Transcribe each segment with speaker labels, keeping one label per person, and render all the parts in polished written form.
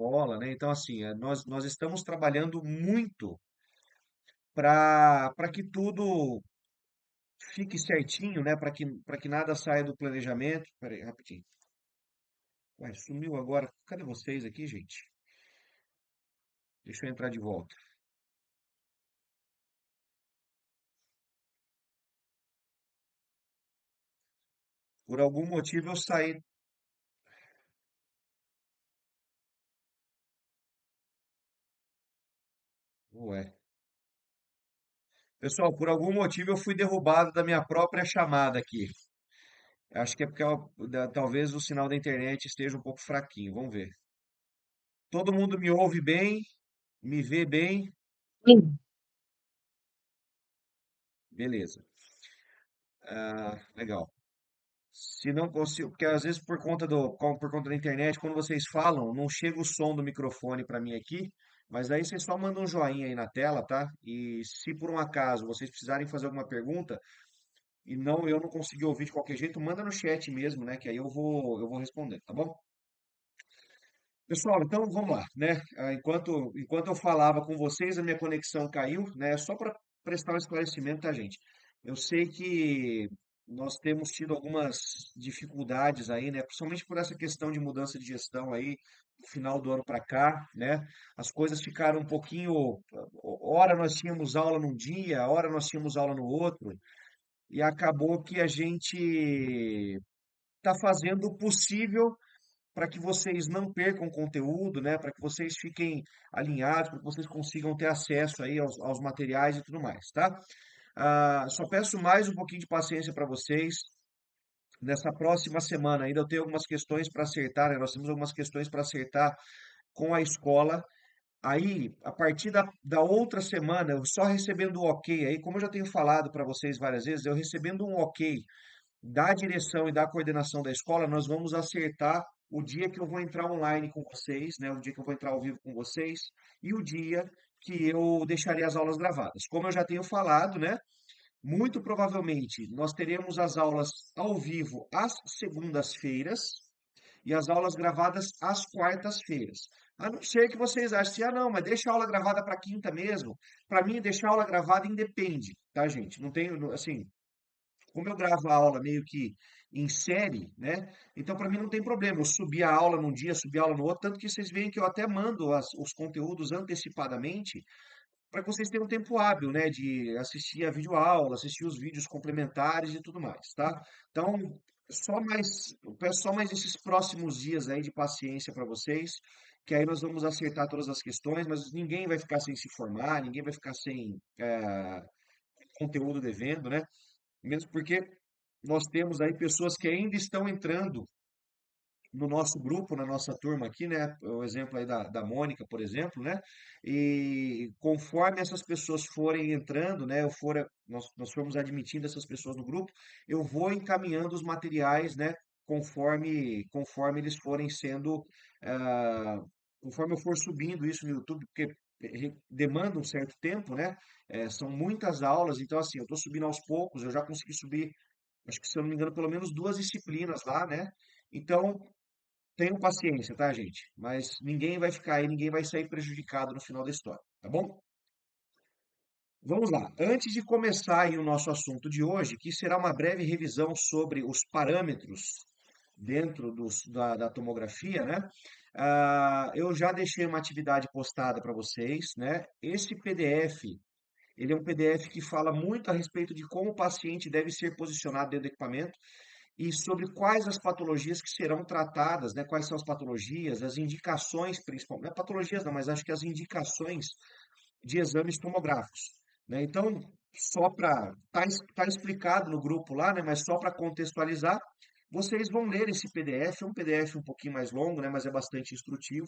Speaker 1: escola, né? Então, assim, nós estamos trabalhando muito para que tudo fique certinho, né? Para que nada saia do planejamento. Peraí, rapidinho. Ué, sumiu agora. Cadê vocês aqui, gente? Deixa eu entrar de volta. Por algum motivo eu saí. Ué. Pessoal, por algum motivo eu fui derrubado da minha própria chamada aqui. Acho que é porque talvez o sinal da internet esteja um pouco fraquinho. Vamos ver. Todo mundo me ouve bem, me vê bem.
Speaker 2: Sim.
Speaker 1: Beleza. Ah, legal. Se não consigo, porque às vezes por conta da internet, quando vocês falam, não chega o som do microfone para mim aqui, mas aí vocês só mandam um joinha aí na tela, tá? E se por um acaso vocês precisarem fazer alguma pergunta e eu não conseguir ouvir de qualquer jeito, manda no chat mesmo, né? Que aí eu vou responder, tá bom? Pessoal, então vamos lá, né? Enquanto eu falava com vocês, a minha conexão caiu, né? Só para prestar um esclarecimento, tá, gente? Eu sei que nós temos tido algumas dificuldades aí, né? Principalmente por essa questão de mudança de gestão aí, do final do ano para cá, né? As coisas ficaram um pouquinho. Ora nós tínhamos aula num dia, ora nós tínhamos aula no outro, e acabou que a gente está fazendo o possível para que vocês não percam conteúdo, né? Para que vocês fiquem alinhados, para que vocês consigam ter acesso aí aos materiais e tudo mais, tá? Só peço mais um pouquinho de paciência para vocês. Nessa próxima semana ainda eu tenho algumas questões para acertar, né? Nós temos algumas questões para acertar com a escola. Aí, a partir da outra semana, eu só recebendo o ok, aí, como eu já tenho falado para vocês várias vezes, eu recebendo um ok da direção e da coordenação da escola, nós vamos acertar o dia que eu vou entrar online com vocês, né? O dia que eu vou entrar ao vivo com vocês e o dia que eu deixarei as aulas gravadas. Como eu já tenho falado, né? Muito provavelmente nós teremos as aulas ao vivo às segundas-feiras e as aulas gravadas às quartas-feiras. A não ser que vocês achem assim, não, mas deixa a aula gravada para quinta mesmo. Para mim, deixar a aula gravada independe, tá, gente? Não tenho, assim, como eu gravo a aula meio que em série, né? Então, para mim não tem problema eu subir a aula num dia, subir a aula no outro, tanto que vocês veem que eu até mando os conteúdos antecipadamente para que vocês tenham tempo hábil, né, de assistir a videoaula, assistir os vídeos complementares e tudo mais, tá? Então, eu peço só mais esses próximos dias aí de paciência para vocês, que aí nós vamos acertar todas as questões, mas ninguém vai ficar sem se formar, ninguém vai ficar sem conteúdo devendo, né? Mesmo porque nós temos aí pessoas que ainda estão entrando no nosso grupo, na nossa turma aqui, né? O exemplo aí da Mônica, por exemplo, né? E conforme essas pessoas forem entrando, né? Nós formos admitindo essas pessoas no grupo, eu vou encaminhando os materiais, né? Conforme eles forem sendo, ah, conforme eu for subindo isso no YouTube, porque demanda um certo tempo, né? São muitas aulas, então assim, eu estou subindo aos poucos, eu já consegui subir, acho que se eu não me engano, pelo menos duas disciplinas lá, né? Então, tenham paciência, tá, gente? Mas ninguém vai ficar aí, ninguém vai sair prejudicado no final da história, tá bom? Vamos lá. Antes de começar aí o nosso assunto de hoje, que será uma breve revisão sobre os parâmetros dentro da tomografia, né? Eu já deixei uma atividade postada para vocês, né? Esse PDF, ele é um PDF que fala muito a respeito de como o paciente deve ser posicionado dentro do equipamento e sobre quais as patologias que serão tratadas, né? Quais são as patologias, as indicações, principalmente, não é patologias não, mas acho que as indicações de exames tomográficos, né? Então, só para tá explicado no grupo lá, né? Mas só para contextualizar, vocês vão ler esse PDF, é um PDF um pouquinho mais longo, né? Mas é bastante instrutivo.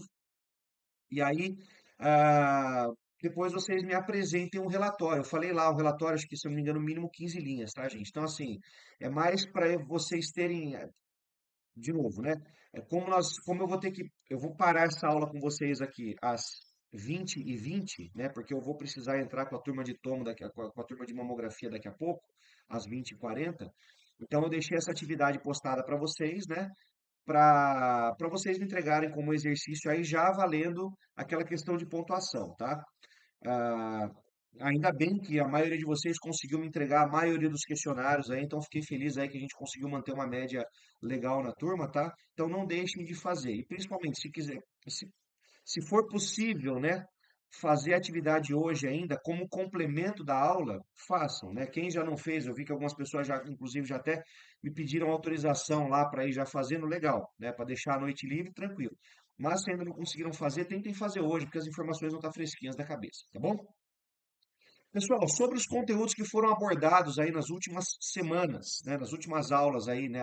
Speaker 1: E aí, ah, depois vocês me apresentem um relatório. Eu falei lá, o relatório, acho que, se eu não me engano, mínimo 15 linhas, tá, gente? Então, assim, é mais para vocês terem, de novo, né? Como eu vou parar essa aula com vocês aqui às 20h20, né? Porque eu vou precisar entrar com a turma de tomo com a turma de mamografia daqui a pouco, às 20h40. Então, eu deixei essa atividade postada para vocês, né? para vocês me entregarem como exercício aí já valendo aquela questão de pontuação, tá? Ah, ainda bem que a maioria de vocês conseguiu me entregar a maioria dos questionários aí, então fiquei feliz aí que a gente conseguiu manter uma média legal na turma, tá? Então não deixem de fazer. E principalmente, se quiser, se, se for possível, né, fazer a atividade hoje ainda como complemento da aula, façam, né? Quem já não fez, eu vi que algumas pessoas já, inclusive, já até me pediram autorização lá para ir já fazendo, legal, né? Para deixar a noite livre, tranquilo. Mas se ainda não conseguiram fazer, tentem fazer hoje, porque as informações vão estar fresquinhas da cabeça, tá bom? Pessoal, sobre os conteúdos que foram abordados aí nas últimas semanas, né, nas últimas aulas aí, né,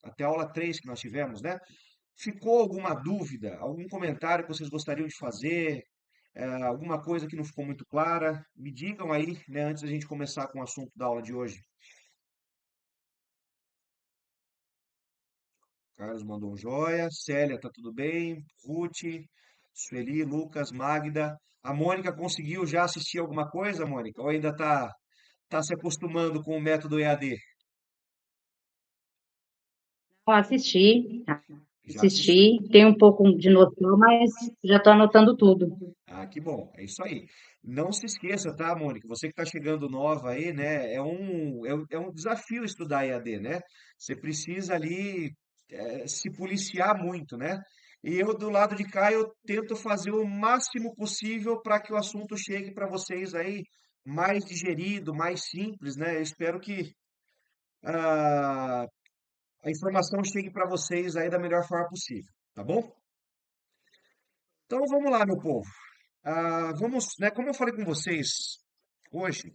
Speaker 1: até a aula 3 que nós tivemos, né? Ficou alguma dúvida, algum comentário que vocês gostariam de fazer, alguma coisa que não ficou muito clara? Me digam aí, né, antes da gente começar com o assunto da aula de hoje. Carlos mandou um joia, Célia, tá tudo bem? Ruth, Sueli, Lucas, Magda. A Mônica conseguiu já assistir alguma coisa, Mônica? Ou ainda tá se acostumando com o método EAD?
Speaker 2: Eu assisti,
Speaker 1: Já assistiu.
Speaker 2: tenho um pouco de noção, mas já estou anotando tudo.
Speaker 1: Ah, que bom. É isso aí. Não se esqueça, tá, Mônica? Você que está chegando nova aí, né? É um desafio estudar EAD, né? Você precisa ali se policiar muito, né? E eu, do lado de cá, eu tento fazer o máximo possível para que o assunto chegue para vocês aí mais digerido, mais simples, né? Eu espero que ah, a informação chegue para vocês aí da melhor forma possível, tá bom? Então vamos lá, meu povo. Vamos, né, como eu falei com vocês hoje,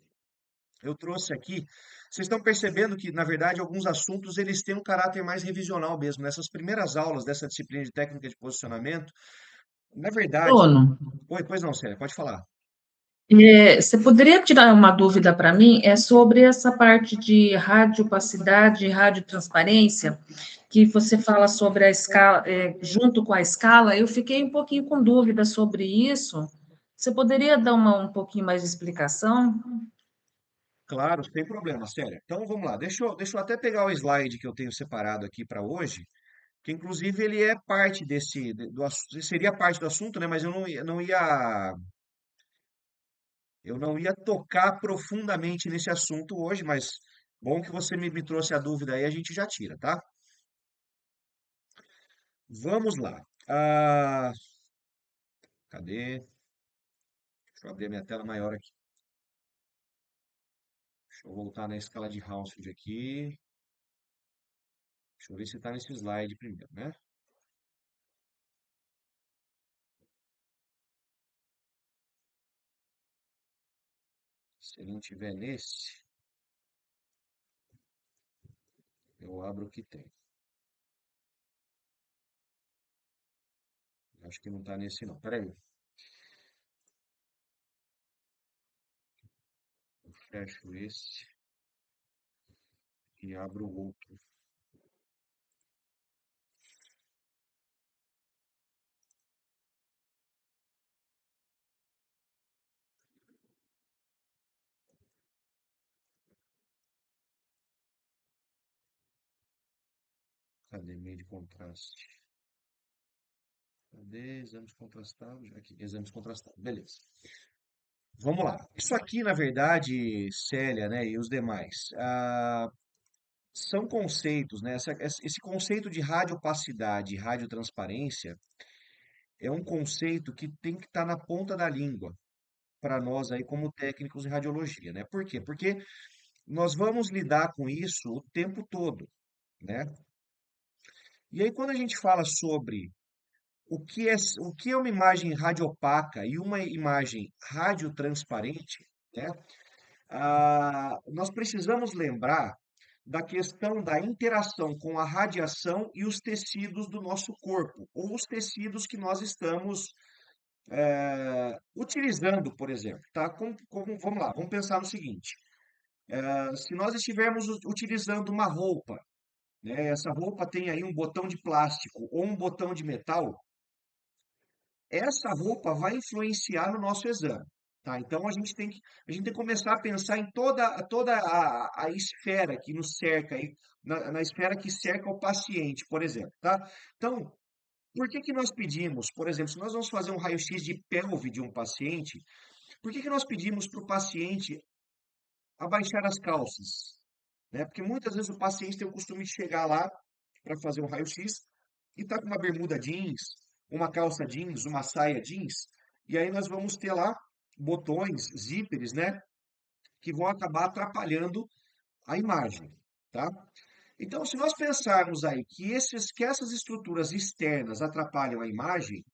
Speaker 1: eu trouxe aqui, vocês estão percebendo que, na verdade, alguns assuntos eles têm um caráter mais revisional mesmo. Nessas primeiras aulas dessa disciplina de técnica de posicionamento, na verdade,
Speaker 2: Bruno,
Speaker 1: oi, pois não, Célia, pode falar.
Speaker 2: você poderia tirar uma dúvida para mim? É sobre essa parte de radiopacidade e radiotransparência, que você fala sobre a escala, junto com a escala. Eu fiquei um pouquinho com dúvida sobre isso. Você poderia dar um pouquinho mais de explicação?
Speaker 1: Claro, sem problema, Célia. Então vamos lá, deixa eu até pegar o slide que eu tenho separado aqui para hoje, que inclusive ele é parte seria parte do assunto, né? Mas eu não ia tocar profundamente nesse assunto hoje, mas bom que você me trouxe a dúvida aí, a gente já tira, tá? Vamos lá. Cadê? Deixa eu abrir a minha tela maior aqui. Deixa eu voltar na escala de Hounsfield aqui. Deixa eu ver se está nesse slide primeiro, né? Se não tiver nesse, eu abro o que tem. Acho que não está nesse não. Pera aí. Eu fecho esse e abro o outro. Cadê meio de contraste? Cadê exames contrastados? Aqui, exames contrastados. Beleza. Vamos lá. Isso aqui, na verdade, Célia, né, e os demais, são conceitos, né? Esse conceito de radiopacidade e radiotransparência é um conceito que tem que estar na ponta da língua para nós aí como técnicos em radiologia, né? Por quê? Porque nós vamos lidar com isso o tempo todo, né? E aí quando a gente fala sobre o que é uma imagem radiopaca e uma imagem radiotransparente, né? Nós precisamos lembrar da questão da interação com a radiação e os tecidos do nosso corpo, ou os tecidos que nós estamos utilizando, por exemplo, tá? Vamos lá, vamos pensar no seguinte: se nós estivermos utilizando uma roupa, né, essa roupa tem aí um botão de plástico ou um botão de metal, essa roupa vai influenciar no nosso exame. tá? Então a gente tem que começar a pensar em toda a esfera que nos cerca, aí, na esfera que cerca o paciente, por exemplo, tá? Então, por que que nós pedimos, por exemplo, se nós vamos fazer um raio-x de pelve de um paciente, por que que nós pedimos para o paciente abaixar as calças? Né? Porque muitas vezes o paciente tem o costume de chegar lá para fazer um raio-x e tá com uma bermuda jeans, uma calça jeans, uma saia jeans, e aí nós vamos ter lá botões, zíperes, né, que vão acabar atrapalhando a imagem, tá? Então, se nós pensarmos aí que essas estruturas externas atrapalham a imagem,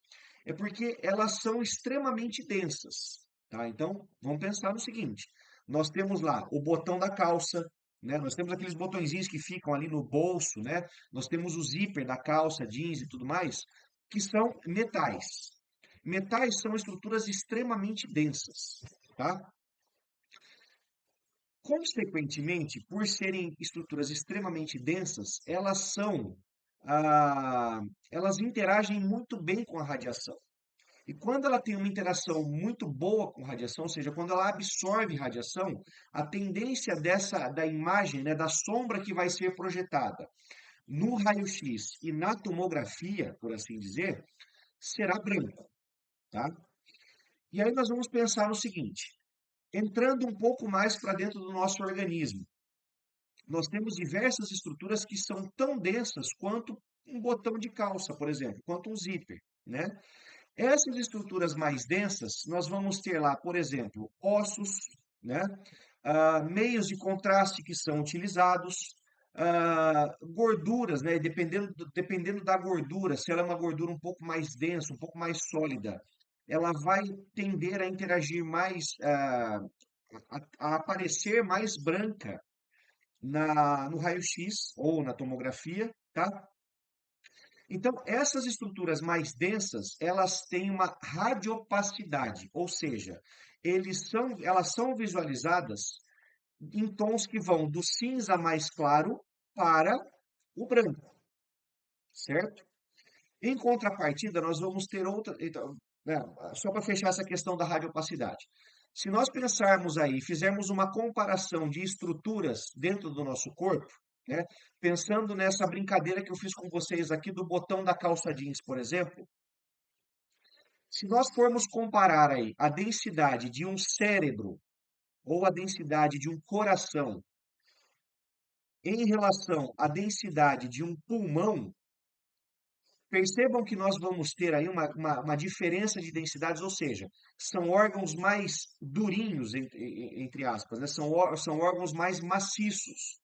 Speaker 1: é porque elas são extremamente densas, tá? Então, vamos pensar no seguinte: nós temos lá o botão da calça, né? Nós temos aqueles botõezinhos que ficam ali no bolso, né? Nós temos o zíper da calça, jeans e tudo mais, que são metais. Metais são estruturas extremamente densas, tá? Consequentemente, por serem estruturas extremamente densas, ah, elas interagem muito bem com a radiação. E quando ela tem uma interação muito boa com radiação, ou seja, quando ela absorve radiação, a tendência da imagem, né, da sombra que vai ser projetada no raio-x e na tomografia, por assim dizer, será branco, tá? E aí nós vamos pensar no seguinte, entrando um pouco mais para dentro do nosso organismo, nós temos diversas estruturas que são tão densas quanto um botão de calça, por exemplo, quanto um zíper, né? Essas estruturas mais densas, nós vamos ter lá, por exemplo, ossos, né? Meios de contraste que são utilizados, gorduras, né? Dependendo da gordura, se ela é uma gordura um pouco mais densa, um pouco mais sólida, ela vai tender a interagir mais, a aparecer mais branca no raio-x ou na tomografia, tá? Então, essas estruturas mais densas, elas têm uma radiopacidade, ou seja, elas são visualizadas em tons que vão do cinza mais claro para o branco, certo? Em contrapartida, nós vamos ter outra, então, né, só para fechar essa questão da radiopacidade. Se nós pensarmos aí, fizermos uma comparação de estruturas dentro do nosso corpo, né, pensando nessa brincadeira que eu fiz com vocês aqui do botão da calça jeans, por exemplo, se nós formos comparar aí a densidade de um cérebro ou a densidade de um coração em relação à densidade de um pulmão, percebam que nós vamos ter aí uma diferença de densidades, ou seja, são órgãos mais durinhos, entre aspas, né? São órgãos mais maciços.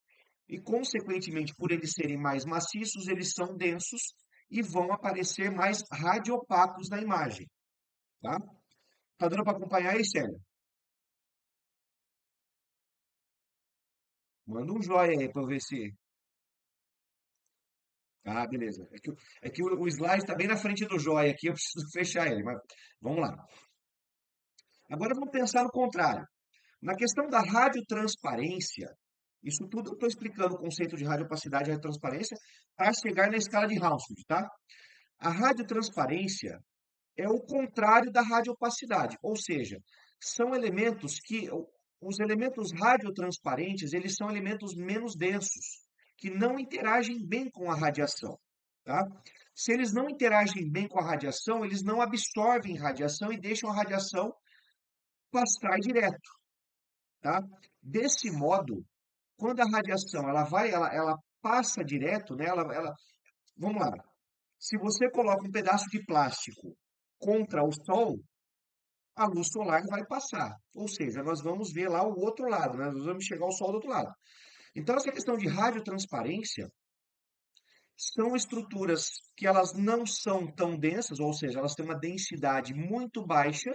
Speaker 1: E, consequentemente, por eles serem mais maciços, eles são densos e vão aparecer mais radiopacos na imagem, tá? Tá dando para acompanhar aí, Célia? Manda um joinha aí para eu ver se. Ah, beleza. É que o slide está bem na frente do joia aqui, eu preciso fechar ele, mas vamos lá. Agora vamos pensar no contrário. Na questão da radiotransparência, isso tudo eu estou explicando o conceito de radiopacidade e radiotransparência para chegar na escala de Hounsfield, tá? A radiotransparência é o contrário da radiopacidade, ou seja, são elementos que os elementos radiotransparentes, eles são elementos menos densos, que não interagem bem com a radiação, tá? Se eles não interagem bem com a radiação, eles não absorvem radiação e deixam a radiação passar direto, tá? Desse modo, quando a radiação ela passa direto, né? Vamos lá. Se você coloca um pedaço de plástico contra o sol, a luz solar vai passar. Ou seja, nós vamos ver lá o outro lado, né? Nós vamos chegar ao sol do outro lado. Então, essa questão de radiotransparência são estruturas que elas não são tão densas, ou seja, elas têm uma densidade muito baixa,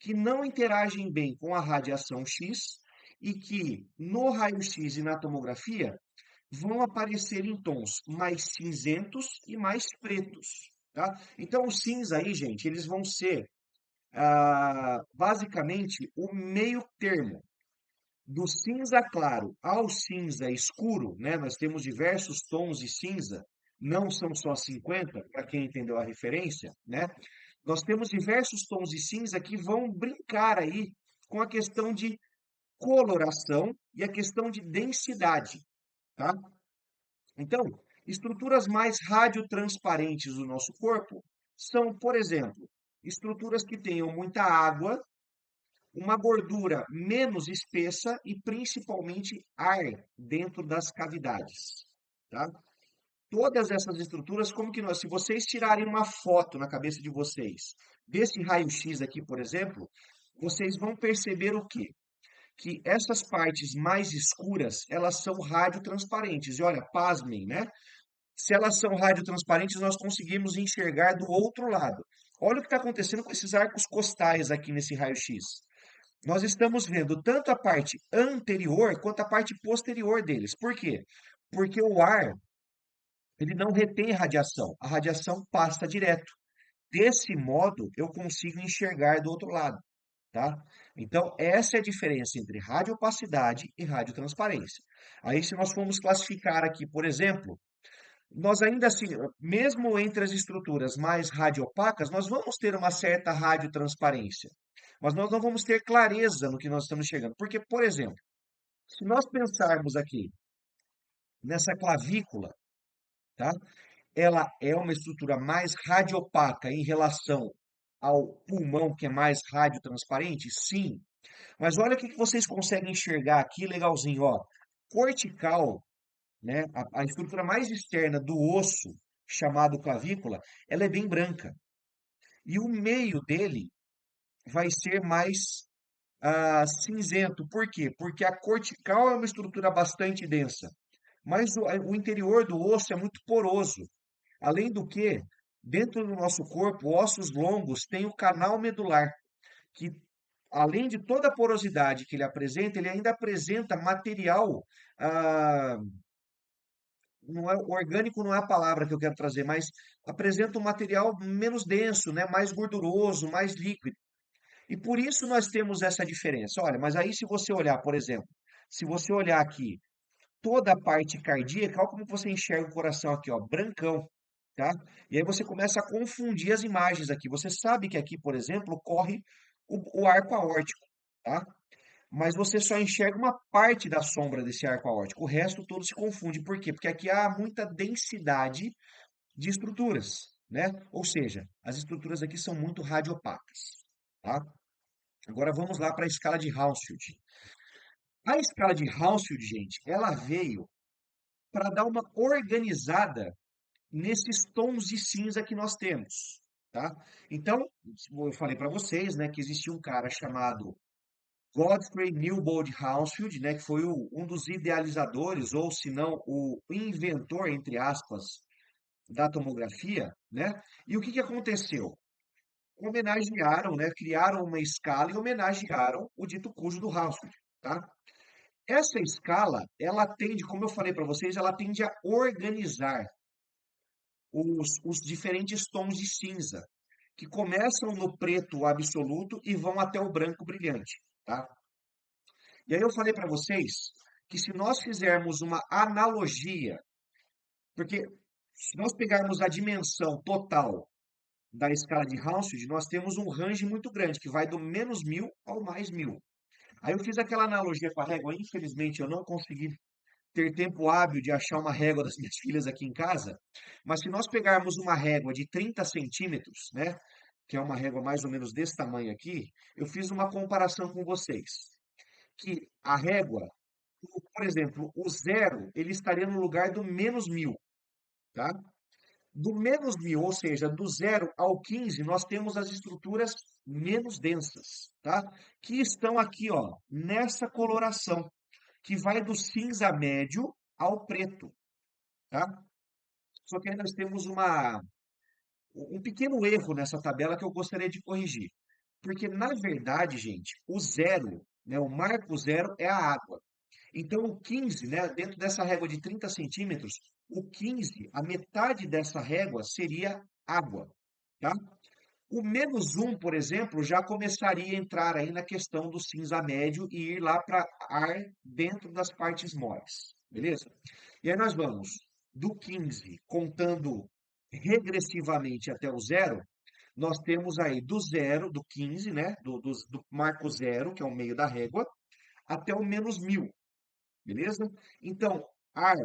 Speaker 1: que não interagem bem com a radiação X e que no raio-x e na tomografia vão aparecer em tons mais cinzentos e mais pretos, tá? Então, o cinza aí, gente, eles vão ser basicamente o meio termo do cinza claro ao cinza escuro, né? Nós temos diversos tons de cinza, não são só 50, para quem entendeu a referência, né? Nós temos diversos tons de cinza que vão brincar aí com a questão de coloração e a questão de densidade, tá? Então, estruturas mais radiotransparentes do nosso corpo são, por exemplo, estruturas que tenham muita água, uma gordura menos espessa e principalmente ar dentro das cavidades, tá? Todas essas estruturas, como que nós, se vocês tirarem uma foto na cabeça de vocês desse raio-x aqui, por exemplo, vocês vão perceber o quê? Que essas partes mais escuras, elas são radiotransparentes. E olha, pasmem, né? Se elas são radiotransparentes, nós conseguimos enxergar do outro lado. Olha o que está acontecendo com esses arcos costais aqui nesse raio-x. Nós estamos vendo tanto a parte anterior quanto a parte posterior deles. Por quê? Porque o ar, ele não retém radiação. A radiação passa direto. Desse modo, eu consigo enxergar do outro lado, tá? Então, essa é a diferença entre radiopacidade e radiotransparência. Aí, se nós formos classificar aqui, por exemplo, nós ainda assim, mesmo entre as estruturas mais radiopacas, nós vamos ter uma certa radiotransparência, mas nós não vamos ter clareza no que nós estamos chegando. Porque, por exemplo, se nós pensarmos aqui nessa clavícula, tá? Ela é uma estrutura mais radiopaca em relação ao pulmão, que é mais radiotransparente? Sim. Mas olha o que que vocês conseguem enxergar aqui, legalzinho, ó. Cortical, né? A estrutura mais externa do osso, chamado clavícula, ela é bem branca. E o meio dele vai ser mais cinzento. Por quê? Porque a cortical é uma estrutura bastante densa, mas o interior do osso é muito poroso. Além do que, dentro do nosso corpo, ossos longos têm o canal medular, que além de toda a porosidade que ele apresenta, ele ainda apresenta material, ah, não é, orgânico não é a palavra que eu quero trazer, mas apresenta um material menos denso, né, mais gorduroso, mais líquido. E por isso nós temos essa diferença. Olha, mas aí se você olhar, por exemplo, se você olhar aqui toda a parte cardíaca, olha como você enxerga o coração aqui, ó, brancão, tá? E aí você começa a confundir as imagens aqui. Você sabe que aqui, por exemplo, corre o arco aórtico, tá? Mas você só enxerga uma parte da sombra desse arco aórtico. O resto todo se confunde. Por quê? Porque aqui há muita densidade de estruturas, né? Ou seja, as estruturas aqui são muito radiopacas, tá? Agora vamos lá para a escala de Hounsfield. A escala de Hounsfield, gente, ela veio para dar uma organizada nesses tons de cinza que nós temos, tá? Então, eu falei para vocês, né, que existia um cara chamado Godfrey Newbold Hounsfield, né, que foi um dos idealizadores, ou se não, o inventor, entre aspas, da tomografia, né? E o que que aconteceu? Homenagearam, né, criaram uma escala e homenagearam o dito cujo do Hounsfield, tá? Essa escala, ela tende, como eu falei para vocês, ela tende a organizar os diferentes tons de cinza, que começam no preto absoluto e vão até o branco brilhante, tá? E aí eu falei para vocês que se nós fizermos uma analogia, porque se nós pegarmos a dimensão total da escala de Hounsfield, nós temos um range muito grande, que vai do -1000 ao +1000. Aí eu fiz aquela analogia com a régua, infelizmente eu não consegui ter tempo hábil de achar uma régua das minhas filhas aqui em casa, mas se nós pegarmos uma régua de 30 centímetros, né, que é uma régua mais ou menos desse tamanho aqui, eu fiz uma comparação com vocês, que a régua, por exemplo, o zero, ele estaria no lugar do -1000, tá? Do -1000, ou seja, do zero ao 15, nós temos as estruturas menos densas, tá? Que estão aqui, ó, nessa coloração, que vai do cinza médio ao preto, tá? Só que aí nós temos um pequeno erro nessa tabela que eu gostaria de corrigir. Porque, na verdade, gente, o zero, né, o marco zero é a água. Então, o 15, né, dentro dessa régua de 30 centímetros, o 15, a metade dessa régua seria água, tá? O -1, por exemplo, já começaria a entrar aí na questão do cinza médio e ir lá para ar dentro das partes moles, beleza? E aí nós vamos do 15, contando regressivamente até o zero, nós temos aí do zero, do 15, né? Do marco zero, que é o meio da régua, até o -1000, beleza? Então, ar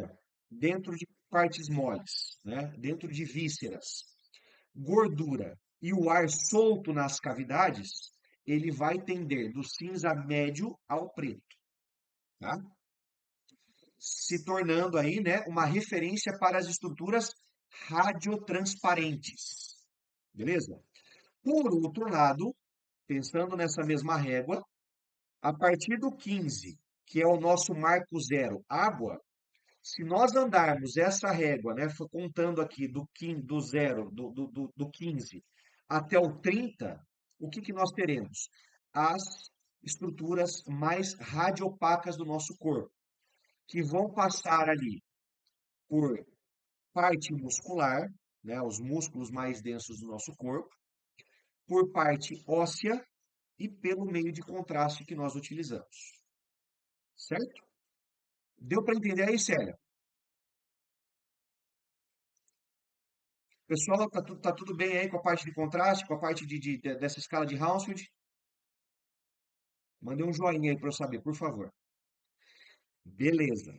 Speaker 1: dentro de partes moles, né? Dentro de vísceras, gordura e o ar solto nas cavidades, ele vai tender do cinza médio ao preto, tá? Se tornando aí, né, uma referência para as estruturas radiotransparentes, beleza? Por outro lado, pensando nessa mesma régua, a partir do 15, que é o nosso marco zero, água, se nós andarmos essa régua, né, contando aqui do 15, do zero, do 15 até o 30, o que que nós teremos? As estruturas mais radiopacas do nosso corpo, que vão passar ali por parte muscular, né, os músculos mais densos do nosso corpo, por parte óssea e pelo meio de contraste que nós utilizamos. Certo? Deu para entender aí, Célia? Pessoal, tá tudo bem aí com a parte de contraste, com a parte dessa escala de Hounsfield? Mandei um joinha aí para eu saber, por favor. Beleza.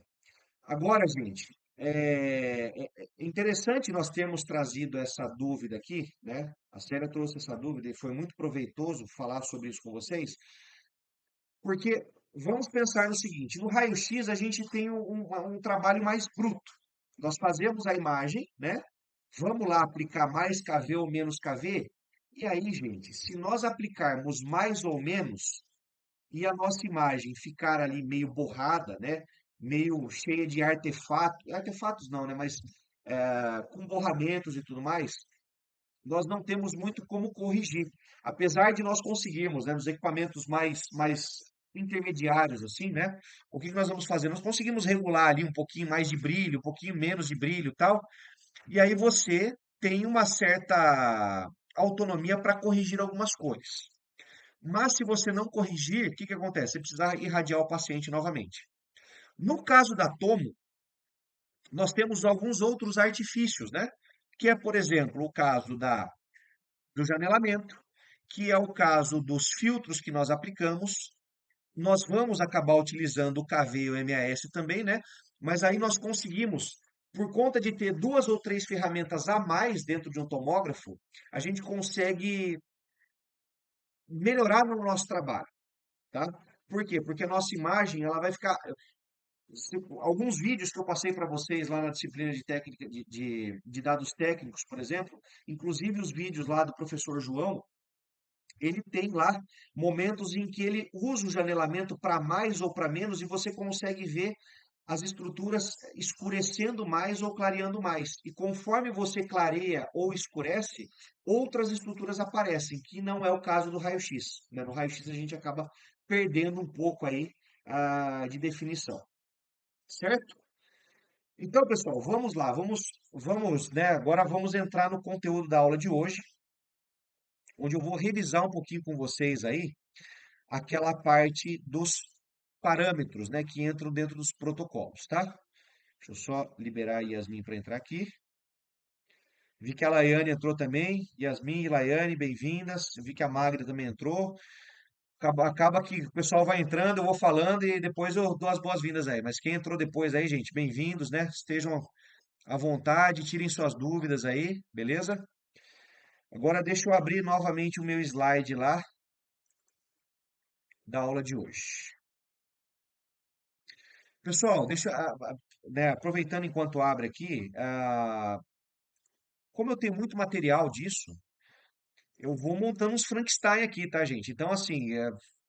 Speaker 1: Agora, gente, é interessante nós termos trazido essa dúvida aqui, né? A Célia trouxe essa dúvida e foi muito proveitoso falar sobre isso com vocês, porque vamos pensar no seguinte: no raio-x a gente tem um trabalho mais bruto. Nós fazemos a imagem, né? Vamos lá aplicar mais KV ou menos KV? E aí, gente, se nós aplicarmos mais ou menos e a nossa imagem ficar ali meio borrada, né? Meio cheia de artefatos não, né? Mas com borramentos e tudo mais, nós não temos muito como corrigir. Apesar de nós conseguirmos, né, nos equipamentos mais intermediários, assim, né? O que que nós vamos fazer? Nós conseguimos regular ali um pouquinho mais de brilho, um pouquinho menos de brilho e tal, e aí você tem uma certa autonomia para corrigir algumas cores. Mas se você não corrigir, o que que acontece? Você precisa irradiar o paciente novamente. No caso da tomo, nós temos alguns outros artifícios, né? Que é, por exemplo, o caso do janelamento, que é o caso dos filtros que nós aplicamos. Nós vamos acabar utilizando o KV e o MAS também, né? Mas aí nós conseguimos, por conta de ter duas ou três ferramentas a mais dentro de um tomógrafo, a gente consegue melhorar no nosso trabalho, tá? Por quê? Porque a nossa imagem, ela vai ficar. Alguns vídeos que eu passei para vocês lá na disciplina de técnica de dados técnicos, por exemplo, inclusive os vídeos lá do professor João, ele tem lá momentos em que ele usa o janelamento para mais ou para menos e você consegue ver as estruturas escurecendo mais ou clareando mais. E conforme você clareia ou escurece, outras estruturas aparecem, que não é o caso do raio-x, né? No raio-x a gente acaba perdendo um pouco aí de definição, certo? Então, pessoal, vamos lá, vamos, né? Agora vamos entrar no conteúdo da aula de hoje, onde eu vou revisar um pouquinho com vocês aí aquela parte dos parâmetros, né, que entram dentro dos protocolos, tá? Deixa eu só liberar a Yasmin para entrar aqui. Vi que a Laiane entrou também. Yasmin e Laiane, bem-vindas. Vi que a Magda também entrou. Acaba que o pessoal vai entrando, eu vou falando e depois eu dou as boas-vindas aí. Mas quem entrou depois aí, gente, bem-vindos, né? Estejam à vontade, tirem suas dúvidas aí, beleza? Agora deixa eu abrir novamente o meu slide lá da aula de hoje. Pessoal, né, aproveitando enquanto abre aqui, como eu tenho muito material disso, eu vou montando uns Frankenstein aqui, tá, gente? Então, assim,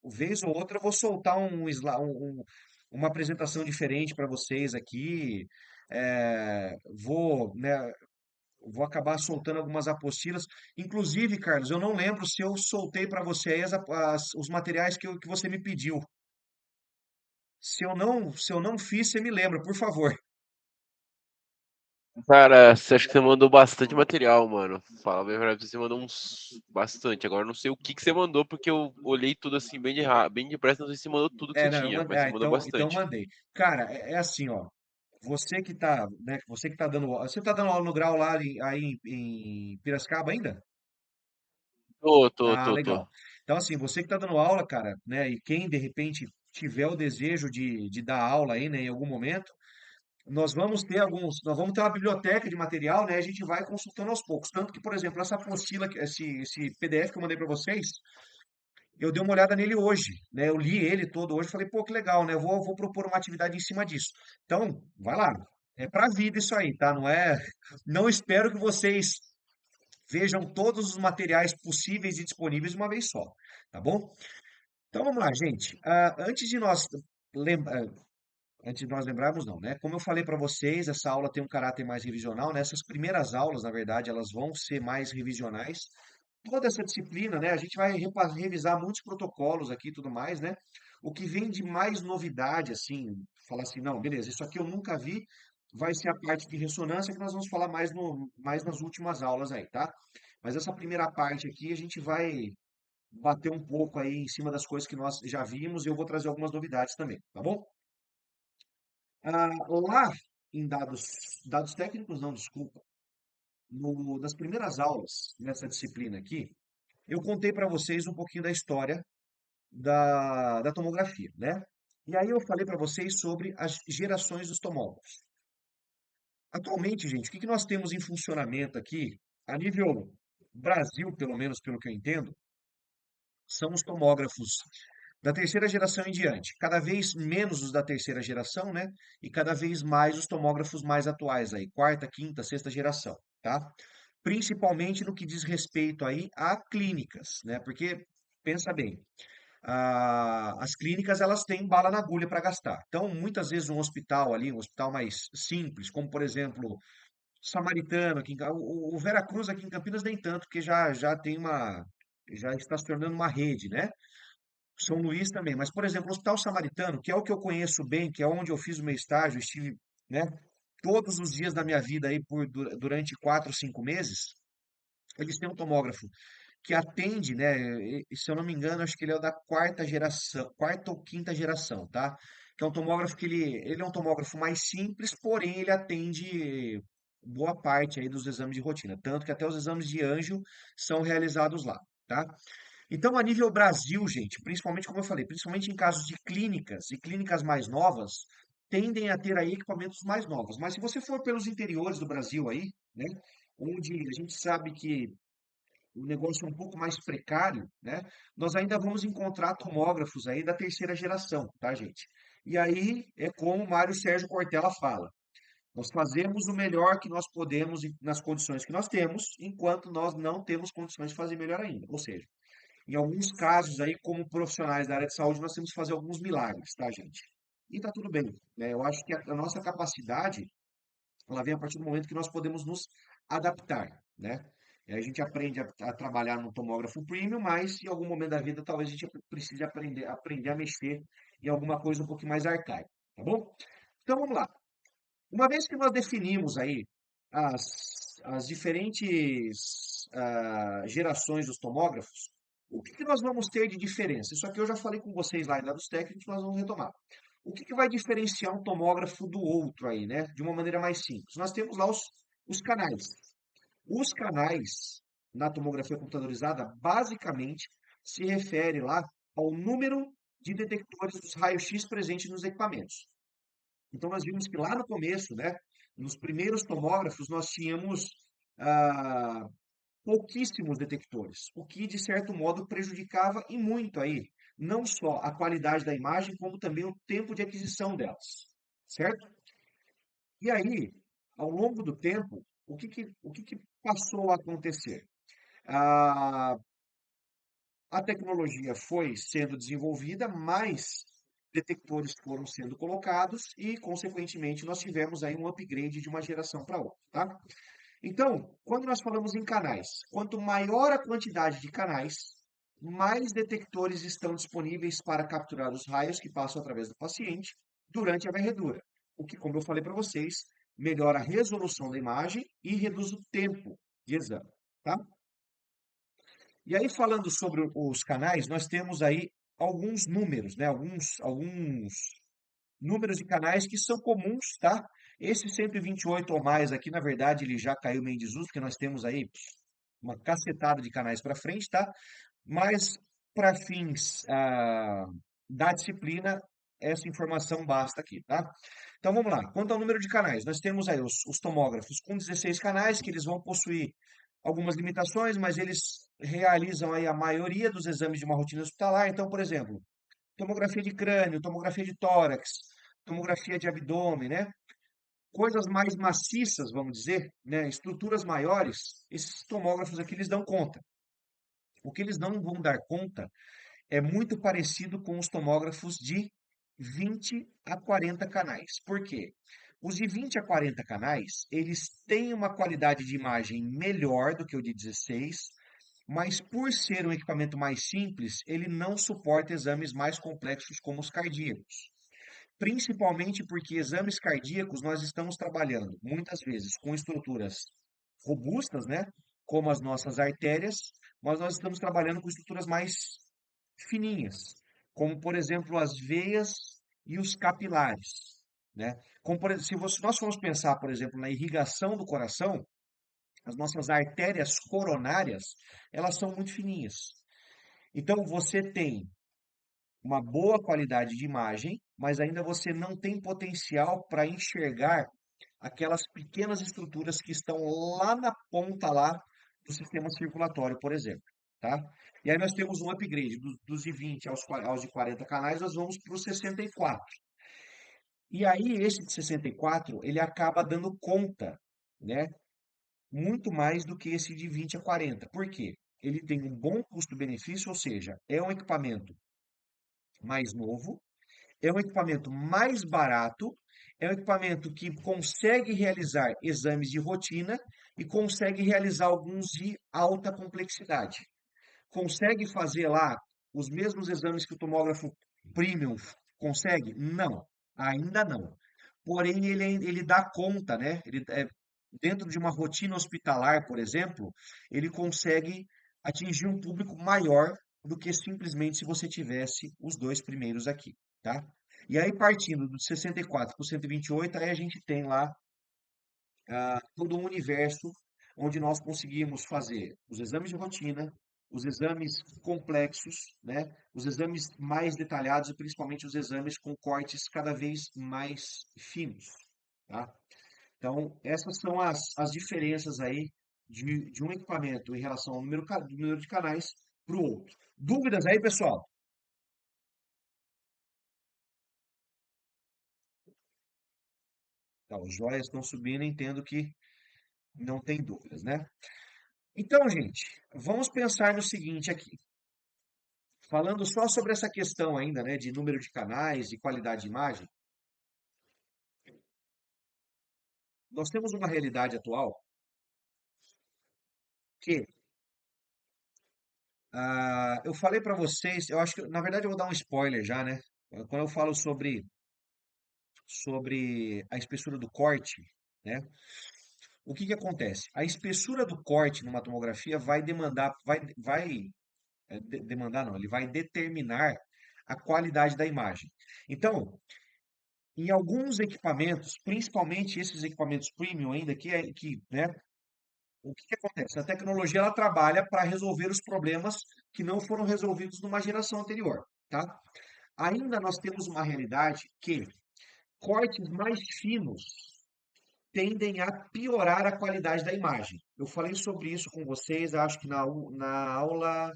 Speaker 1: vez ou outra eu vou soltar uma apresentação diferente para vocês aqui. Vou, né, vou acabar soltando algumas apostilas. Inclusive, Carlos, eu não lembro se eu soltei para você aí os materiais que você me pediu. Se eu não fiz, você me lembra, por favor.
Speaker 3: Cara, você acha que você mandou bastante material, mano? Fala bem pra você mandou uns bastante. Agora eu não sei o que que você mandou, porque eu olhei tudo assim bem depressa, não sei se você mandou tudo que você
Speaker 1: Não, eu
Speaker 3: tinha,
Speaker 1: mandei,
Speaker 3: mas você mandou
Speaker 1: então
Speaker 3: bastante.
Speaker 1: mandei. Cara, é assim, ó. Você que tá, né, você que tá dando, você tá dando aula no grau lá aí em Piracicaba ainda? Ah,
Speaker 3: Tô.
Speaker 1: legal. Então, assim, você que está dando aula, cara, né, e quem de repente tiver o desejo de dar aula aí, né, em algum momento, nós vamos ter uma biblioteca de material, né, a gente vai consultando aos poucos. Tanto que, por exemplo, essa apostila, esse PDF que eu mandei para vocês, eu dei uma olhada nele hoje, né, eu li ele todo hoje, falei, pô, que legal, né, vou propor uma atividade em cima disso. Então, vai lá, é pra vida isso aí, tá? Não é, não espero que vocês vejam todos os materiais possíveis e disponíveis de uma vez só, tá bom? Então vamos lá, gente. Lem- ah, antes de nós lembrarmos, não, né? Como eu falei para vocês, essa aula tem um caráter mais revisional, né? Essas primeiras aulas, na verdade, elas vão ser mais revisionais. Toda essa disciplina, né? A gente vai revisar muitos protocolos aqui e tudo mais, né? O que vem de mais novidade, assim, falar assim, não, beleza, isso aqui eu nunca vi, vai ser a parte de ressonância que nós vamos falar mais, mais nas últimas aulas aí, tá? Mas essa primeira parte aqui a gente vai bater um pouco aí em cima das coisas que nós já vimos e eu vou trazer algumas novidades também, tá bom? Lá em dados técnicos, não, desculpa, nas primeiras aulas nessa disciplina aqui, eu contei para vocês um pouquinho da história da tomografia, né? E aí eu falei para vocês sobre as gerações dos tomógrafos. Atualmente, gente, o que que nós temos em funcionamento aqui, a nível Brasil, pelo menos pelo que eu entendo, são os tomógrafos da terceira geração em diante. Cada vez menos os da terceira geração, né? E cada vez mais os tomógrafos mais atuais aí, quarta, quinta, sexta geração, tá? Principalmente no que diz respeito aí a clínicas, né? Porque, pensa bem, as clínicas elas têm bala na agulha para gastar. Então, muitas vezes um hospital ali, um hospital mais simples, como por exemplo, Samaritano, o Vera Cruz aqui em Campinas nem tanto, porque já está se tornando uma rede, né? São Luís também. Mas, por exemplo, o Hospital Samaritano, que é o que eu conheço bem, que é onde eu fiz o meu estágio, estive, né, todos os dias da minha vida aí durante 4, 5 meses, eles têm um tomógrafo que atende, né? Se eu não me engano, acho que ele é o da quarta geração, quarta ou quinta geração, tá? Que é um tomógrafo que ele é um tomógrafo mais simples, porém ele atende boa parte aí dos exames de rotina, tanto que até os exames de anjo são realizados lá, tá? Então, a nível Brasil, gente, principalmente, como eu falei, principalmente em casos de clínicas e clínicas mais novas, tendem a ter aí equipamentos mais novos. Mas se você for pelos interiores do Brasil aí, né, onde a gente sabe que o negócio é um pouco mais precário, né, nós ainda vamos encontrar tomógrafos aí da terceira geração, tá, gente? E aí é como o Mário Sérgio Cortella fala. Nós fazemos o melhor que nós podemos nas condições que nós temos, enquanto nós não temos condições de fazer melhor ainda. Ou seja, em alguns casos aí, como profissionais da área de saúde, nós temos que fazer alguns milagres, tá, gente? E tá tudo bem, né? Eu acho que a nossa capacidade, ela vem a partir do momento que nós podemos nos adaptar, né? E aí a gente aprende a trabalhar no tomógrafo premium, mas em algum momento da vida talvez a gente precise aprender a mexer em alguma coisa um pouquinho mais arcaica, tá bom? Então vamos lá. Uma vez que nós definimos aí as diferentes gerações dos tomógrafos, o que que nós vamos ter de diferença? Isso aqui eu já falei com vocês lá em dados técnicos, nós vamos retomar. O que que vai diferenciar um tomógrafo do outro aí, né? De uma maneira mais simples. Nós temos lá os canais. Os canais na tomografia computadorizada, basicamente, se refere lá ao número de detectores dos raios-x presentes nos equipamentos. Então, nós vimos que lá no começo, né, nos primeiros tomógrafos, nós tínhamos ah, pouquíssimos detectores, o que, de certo modo, prejudicava e muito aí, não só a qualidade da imagem, como também o tempo de aquisição delas, certo? E aí, ao longo do tempo, o que que passou a acontecer? Ah, a tecnologia foi sendo desenvolvida, mais detectores foram sendo colocados e, consequentemente, nós tivemos aí um upgrade de uma geração para outra, tá? Então, quando nós falamos em canais, quanto maior a quantidade de canais, mais detectores estão disponíveis para capturar os raios que passam através do paciente durante a varredura. O que, como eu falei para vocês, melhora a resolução da imagem e reduz o tempo de exame, tá? E aí, falando sobre os canais, nós temos aí alguns números, né? Alguns números de canais que são comuns, tá? Esse 128 ou mais aqui, na verdade, ele já caiu meio em desuso, porque nós temos aí uma cacetada de canais para frente, tá? Mas para fins da disciplina, essa informação basta aqui, tá? Então vamos lá. Quanto ao número de canais, nós temos aí os tomógrafos com 16 canais, que eles vão possuir algumas limitações, mas eles realizam aí a maioria dos exames de uma rotina hospitalar. Então, por exemplo, tomografia de crânio, tomografia de tórax, tomografia de abdômen, né? Coisas mais maciças, vamos dizer, né? Estruturas maiores, esses tomógrafos aqui eles dão conta. O que eles não vão dar conta é muito parecido com os tomógrafos de 20 a 40 canais. Por quê? Os de 20 a 40 canais, eles têm uma qualidade de imagem melhor do que o de 16, mas por ser um equipamento mais simples, ele não suporta exames mais complexos como os cardíacos. Principalmente porque exames cardíacos nós estamos trabalhando muitas vezes com estruturas robustas, né? Como as nossas artérias, mas nós estamos trabalhando com estruturas mais fininhas, como por exemplo as veias e os capilares, né? Como se nós formos pensar, por exemplo, na irrigação do coração, as nossas artérias coronárias, elas são muito fininhas. Então você tem uma boa qualidade de imagem, mas ainda você não tem potencial para enxergar aquelas pequenas estruturas que estão lá na ponta lá do sistema circulatório, por exemplo, tá? E aí nós temos um upgrade dos de 20 aos de 40 canais, nós vamos para os 64. E aí esse de 64, ele acaba dando conta, né? Muito mais do que esse de 20 a 40. Por quê? Ele tem um bom custo-benefício, ou seja, é um equipamento mais novo, é um equipamento mais barato, é um equipamento que consegue realizar exames de rotina e consegue realizar alguns de alta complexidade. Consegue fazer lá os mesmos exames que o tomógrafo premium consegue? Não, ainda não. Porém, ele dá conta, né? Dentro de uma rotina hospitalar, por exemplo, ele consegue atingir um público maior do que simplesmente se você tivesse os dois primeiros aqui, tá? E aí, partindo do 64 para o 128, aí a gente tem lá todo um universo onde nós conseguimos fazer os exames de rotina, os exames complexos, né? Os exames mais detalhados e principalmente os exames com cortes cada vez mais finos, tá? Então, essas são as diferenças aí de um equipamento em relação ao número de canais para o outro. Dúvidas aí, pessoal? Tá, os joias estão subindo, entendo que não tem dúvidas, né? Então, gente, vamos pensar no seguinte aqui. Falando só sobre essa questão ainda, né, de número de canais e qualidade de imagem, nós temos uma realidade atual que eu falei para vocês, eu acho que, na verdade, eu vou dar um spoiler já, né? Quando eu falo sobre a espessura do corte, né? O que que acontece? A espessura do corte numa tomografia vai demandar, demandar não, ele vai determinar a qualidade da imagem. Então, em alguns equipamentos, principalmente esses equipamentos premium ainda, né, o que que acontece? A tecnologia ela trabalha para resolver os problemas que não foram resolvidos numa geração anterior, tá? Ainda nós temos uma realidade que cortes mais finos tendem a piorar a qualidade da imagem. Eu falei sobre isso com vocês, acho que na aula,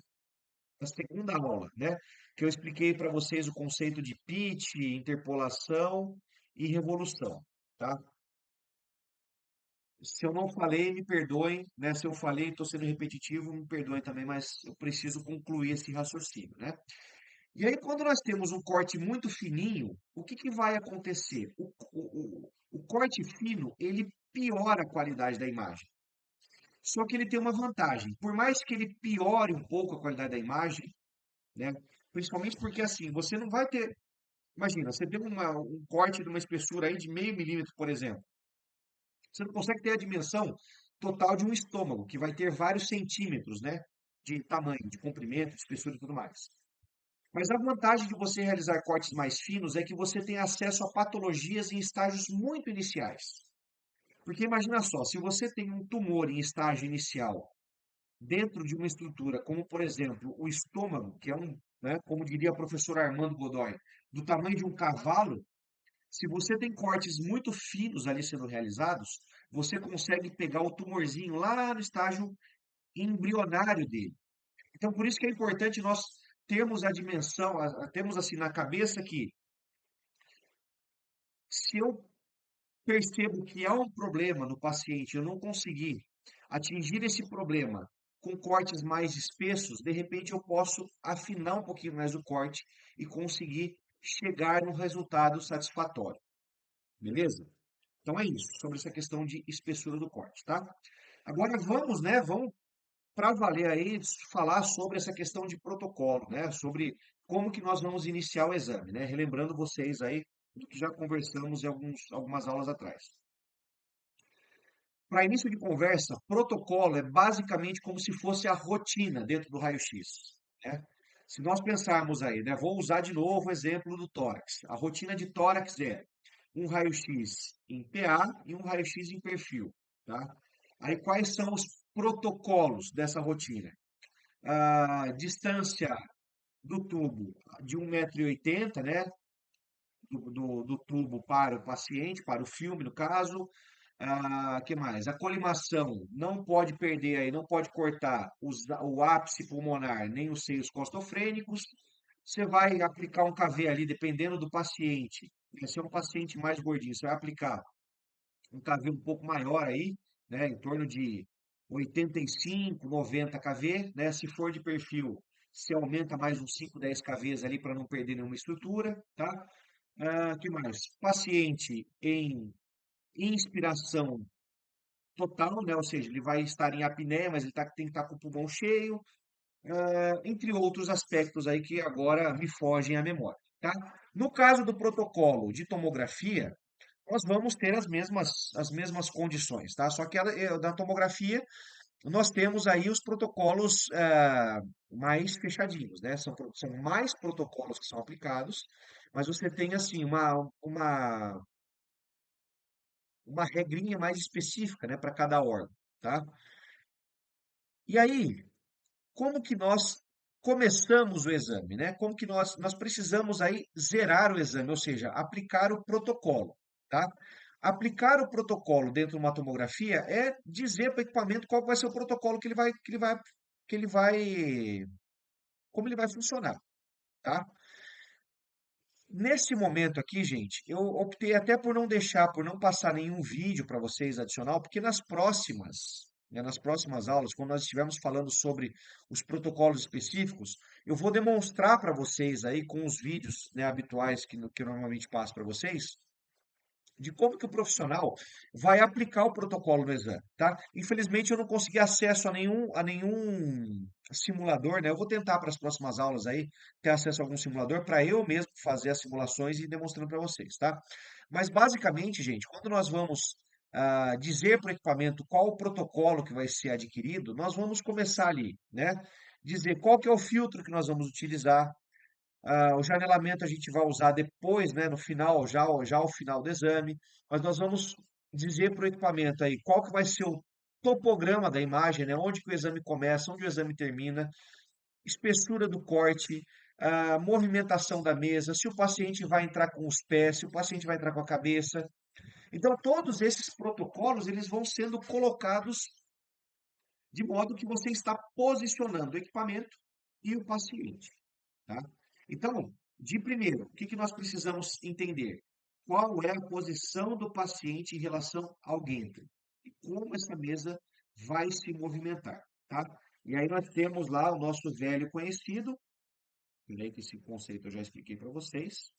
Speaker 1: na segunda aula, né? Que eu expliquei para vocês o conceito de pitch, interpolação e revolução, tá? Se eu não falei, me perdoem, né? Se eu falei, estou sendo repetitivo, me perdoem também, mas eu preciso concluir esse raciocínio, né? E aí, quando nós temos um corte muito fininho, o que que vai acontecer? O corte fino, ele piora a qualidade da imagem. Só que ele tem uma vantagem. Por mais que ele piore um pouco a qualidade da imagem, né? Principalmente porque assim, você não vai ter. Imagina, você tem um corte de uma espessura aí de meio milímetro, por exemplo. Você não consegue ter a dimensão total de um estômago, que vai ter vários centímetros, né? De tamanho, de comprimento, de espessura e tudo mais. Mas a vantagem de você realizar cortes mais finos é que você tem acesso a patologias em estágios muito iniciais. Porque imagina só, se você tem um tumor em estágio inicial dentro de uma estrutura, como por exemplo o estômago, que é né, como diria o professor Armando Godoy, do tamanho de um cavalo, se você tem cortes muito finos ali sendo realizados, você consegue pegar o tumorzinho lá no estágio embrionário dele. Então, por isso que é importante nós termos a dimensão, termos assim na cabeça que se eu percebo que há um problema no paciente, eu não conseguir atingir esse problema com cortes mais espessos, de repente eu posso afinar um pouquinho mais o corte e conseguir chegar no resultado satisfatório, beleza? Então é isso, sobre essa questão de espessura do corte, tá? Agora vamos, né, vamos para valer aí falar sobre essa questão de protocolo, né, sobre como que nós vamos iniciar o exame, né? Relembrando vocês aí do que já conversamos em algumas aulas atrás. Para início de conversa, protocolo é basicamente como se fosse a rotina dentro do raio-x, né? Se nós pensarmos aí, né, vou usar de novo o exemplo do tórax. A rotina de tórax é um raio-x em PA e um raio-x em perfil, tá? Aí quais são os protocolos dessa rotina? A distância do tubo de 1,80 m, né, do tubo para o paciente, para o filme, no caso. Que mais? A colimação não pode perder aí, não pode cortar o ápice pulmonar, nem os seios costofrênicos. Você vai aplicar um KV ali, dependendo do paciente. Se é um paciente mais gordinho, você vai aplicar um KV um pouco maior aí, né, em torno de 85, 90 kV, né? Se for de perfil, se aumenta mais uns 5, 10 kVs ali para não perder nenhuma estrutura, tá? Que mais? Paciente em inspiração total, né? Ou seja, ele vai estar em apneia, mas ele tem que estar com o pulmão cheio, entre outros aspectos aí que agora me fogem à memória, tá? No caso do protocolo de tomografia, nós vamos ter as mesmas condições, tá? Só que da tomografia, nós temos aí os protocolos mais fechadinhos, né? São mais protocolos que são aplicados, mas você tem, assim, uma regrinha mais específica, né, para cada órgão, tá? E aí, como que nós começamos o exame, né? Como que nós precisamos aí zerar o exame, ou seja, aplicar o protocolo, tá? Aplicar o protocolo dentro de uma tomografia é dizer para o equipamento qual vai ser o protocolo como ele vai funcionar, tá? Nesse momento aqui, gente, eu optei até por não deixar, por não passar nenhum vídeo para vocês adicional, porque nas próximas aulas, quando nós estivermos falando sobre os protocolos específicos, eu vou demonstrar para vocês aí com os vídeos, né, habituais que eu normalmente passo para vocês, de como que o profissional vai aplicar o protocolo no exame, tá? Infelizmente eu não consegui acesso a nenhum simulador, né? Eu vou tentar para as próximas aulas aí ter acesso a algum simulador para eu mesmo fazer as simulações e ir demonstrando para vocês, tá? Mas basicamente, gente, quando nós vamos dizer para o equipamento qual o protocolo que vai ser adquirido, nós vamos começar ali, né? Dizer qual que é o filtro que nós vamos utilizar, o janelamento a gente vai usar depois, né, no final, já ao final do exame, mas nós vamos dizer para o equipamento aí qual que vai ser o topograma da imagem, né, onde que o exame começa, onde o exame termina, espessura do corte, movimentação da mesa, se o paciente vai entrar com os pés, se o paciente vai entrar com a cabeça. Então, todos esses protocolos, eles vão sendo colocados de modo que você está posicionando o equipamento e o paciente, tá? Então, de primeiro, o que que nós precisamos entender? Qual é a posição do paciente em relação ao gantry e como essa mesa vai se movimentar, tá? E aí nós temos lá o nosso velho conhecido, peraí que esse conceito eu já expliquei para vocês.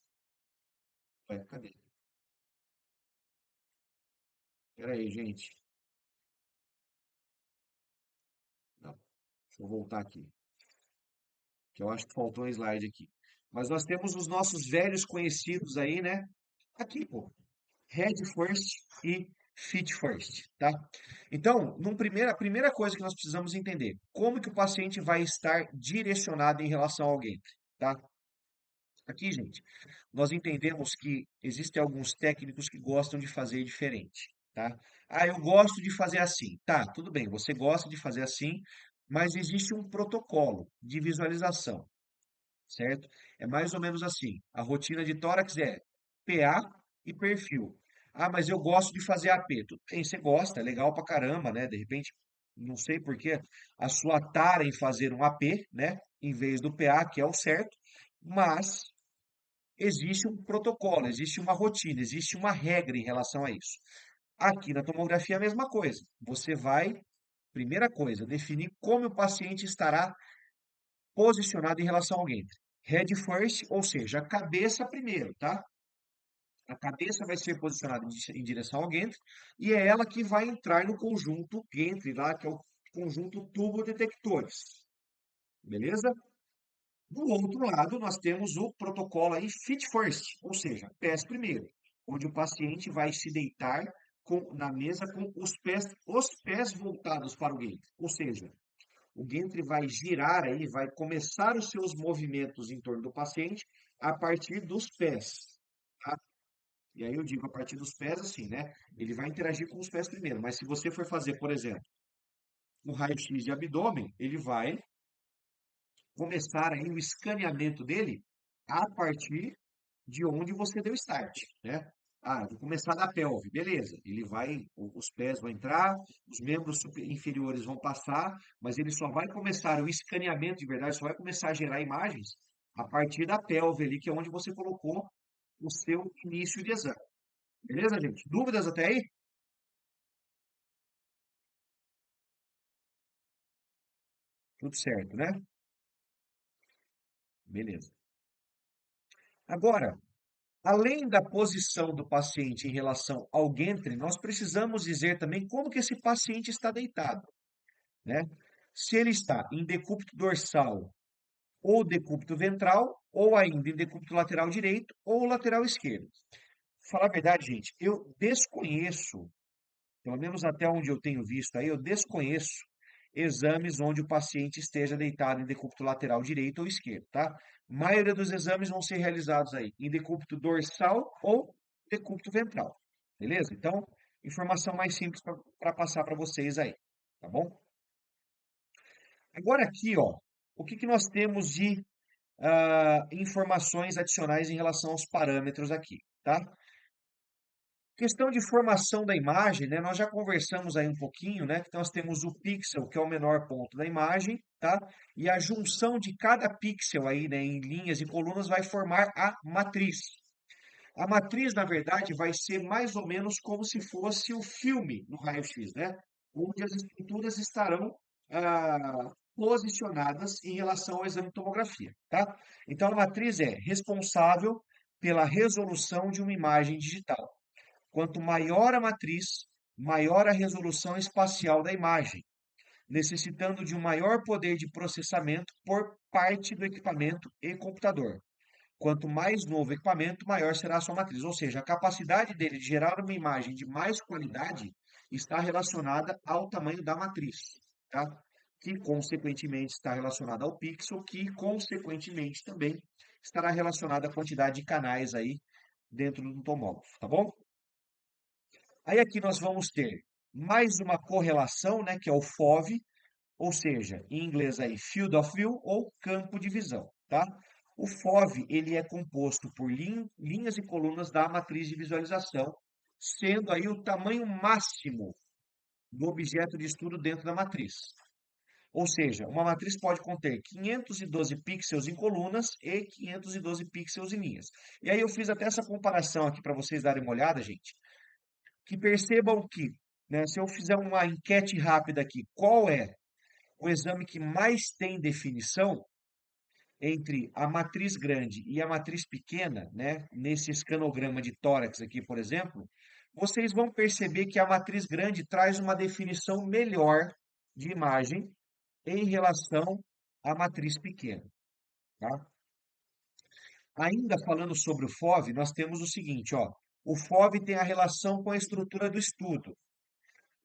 Speaker 1: Cadê? Peraí, gente. Não, deixa eu voltar aqui, que eu acho que faltou um slide aqui. Mas nós temos os nossos velhos conhecidos aí, né? Aqui, pô. Head first e feet first, tá? Então, a primeira coisa que nós precisamos entender, como que o paciente vai estar direcionado em relação a alguém, tá? Aqui, gente, nós entendemos que existem alguns técnicos que gostam de fazer diferente, tá? Eu gosto de fazer assim. Tá, tudo bem, você gosta de fazer assim, mas existe um protocolo de visualização, certo? É mais ou menos assim. A rotina de tórax é PA e perfil. Ah, mas eu gosto de fazer AP. Tudo bem, você gosta, é legal pra caramba, né? De repente, não sei por que a sua tara em fazer um AP, né? Em vez do PA, que é o certo, mas existe um protocolo, existe uma rotina, existe uma regra em relação a isso. Aqui na tomografia é a mesma coisa. Você vai, primeira coisa, definir como o paciente estará posicionado em relação ao ventre. Head first, ou seja, a cabeça primeiro, tá? A cabeça vai ser posicionada em direção ao ventre e é ela que vai entrar no conjunto ventre lá, que é o conjunto tubo-detectores. Beleza? Do outro lado, nós temos o protocolo aí Fit First, ou seja, pés primeiro, onde o paciente vai se deitar na mesa com os pés voltados para o ventre. Ou seja, o ventre vai girar aí, vai começar os seus movimentos em torno do paciente a partir dos pés, tá? E aí eu digo a partir dos pés assim, né? Ele vai interagir com os pés primeiro, mas se você for fazer, por exemplo, um raio-x de abdômen, ele vai começar aí o escaneamento dele a partir de onde você deu start, né? Ah, vou começar da pelve, beleza. Ele vai, os pés vão entrar, os membros inferiores vão passar, mas ele só vai começar o escaneamento de verdade, só vai começar a gerar imagens a partir da pelve ali, que é onde você colocou o seu início de exame. Beleza, gente? Dúvidas até aí? Tudo certo, né? Beleza. Agora, além da posição do paciente em relação ao ventre, nós precisamos dizer também como que esse paciente está deitado, né? Se ele está em decúbito dorsal ou decúbito ventral, ou ainda em decúbito lateral direito ou lateral esquerdo. Falar a verdade, gente, eu desconheço, pelo menos até onde eu tenho visto aí, eu desconheço exames onde o paciente esteja deitado em decúbito lateral direito ou esquerdo, tá? A maioria dos exames vão ser realizados aí em decúbito dorsal ou decúbito ventral, beleza? Então, informação mais simples para passar para vocês aí, tá bom? Agora aqui, ó, o que que nós temos de informações adicionais em relação aos parâmetros aqui, tá? Questão de formação da imagem, né? Nós já conversamos aí um pouquinho, né? Que nós temos o pixel, que é o menor ponto da imagem, tá? E a junção de cada pixel aí, né, em linhas e colunas vai formar a matriz. A matriz, na verdade, vai ser mais ou menos como se fosse o filme no raio-x, né? Onde as estruturas estarão posicionadas em relação ao exame de tomografia, tá? Então, a matriz é responsável pela resolução de uma imagem digital. Quanto maior a matriz, maior a resolução espacial da imagem, necessitando de um maior poder de processamento por parte do equipamento e computador. Quanto mais novo o equipamento, maior será a sua matriz. Ou seja, a capacidade dele de gerar uma imagem de mais qualidade está relacionada ao tamanho da matriz, tá? Que consequentemente está relacionada ao pixel, que consequentemente também estará relacionada à quantidade de canais aí dentro do tomógrafo, tá bom? Aí aqui nós vamos ter mais uma correlação, né, que é o FOV, ou seja, em inglês aí Field of View ou campo de visão, tá? O FOV, ele é composto por linhas e colunas da matriz de visualização, sendo aí o tamanho máximo do objeto de estudo dentro da matriz. Ou seja, uma matriz pode conter 512 pixels em colunas e 512 pixels em linhas. E aí eu fiz até essa comparação aqui para vocês darem uma olhada, gente, que percebam que, né, se eu fizer uma enquete rápida aqui, qual é o exame que mais tem definição entre a matriz grande e a matriz pequena, né, nesse escanograma de tórax aqui, por exemplo, vocês vão perceber que a matriz grande traz uma definição melhor de imagem em relação à matriz pequena, tá? Ainda falando sobre o FOV, nós temos o seguinte, ó, o FOV tem a relação com a estrutura do estudo.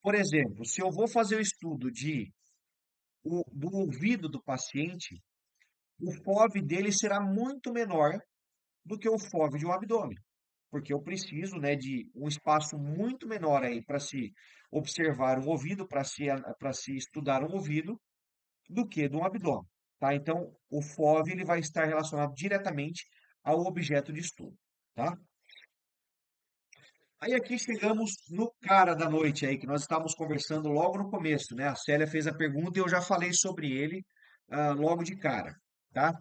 Speaker 1: Por exemplo, se eu vou fazer o estudo do ouvido do paciente, o FOV dele será muito menor do que o FOV de um abdômen, porque eu preciso, né, de um espaço muito menor aí para se observar um ouvido, para se estudar um ouvido, do que do abdômen, tá? Então, o FOV ele vai estar relacionado diretamente ao objeto de estudo, tá? Aí aqui chegamos no cara da noite aí, que nós estávamos conversando logo no começo, né? A Célia fez a pergunta e eu já falei sobre ele logo de cara, tá?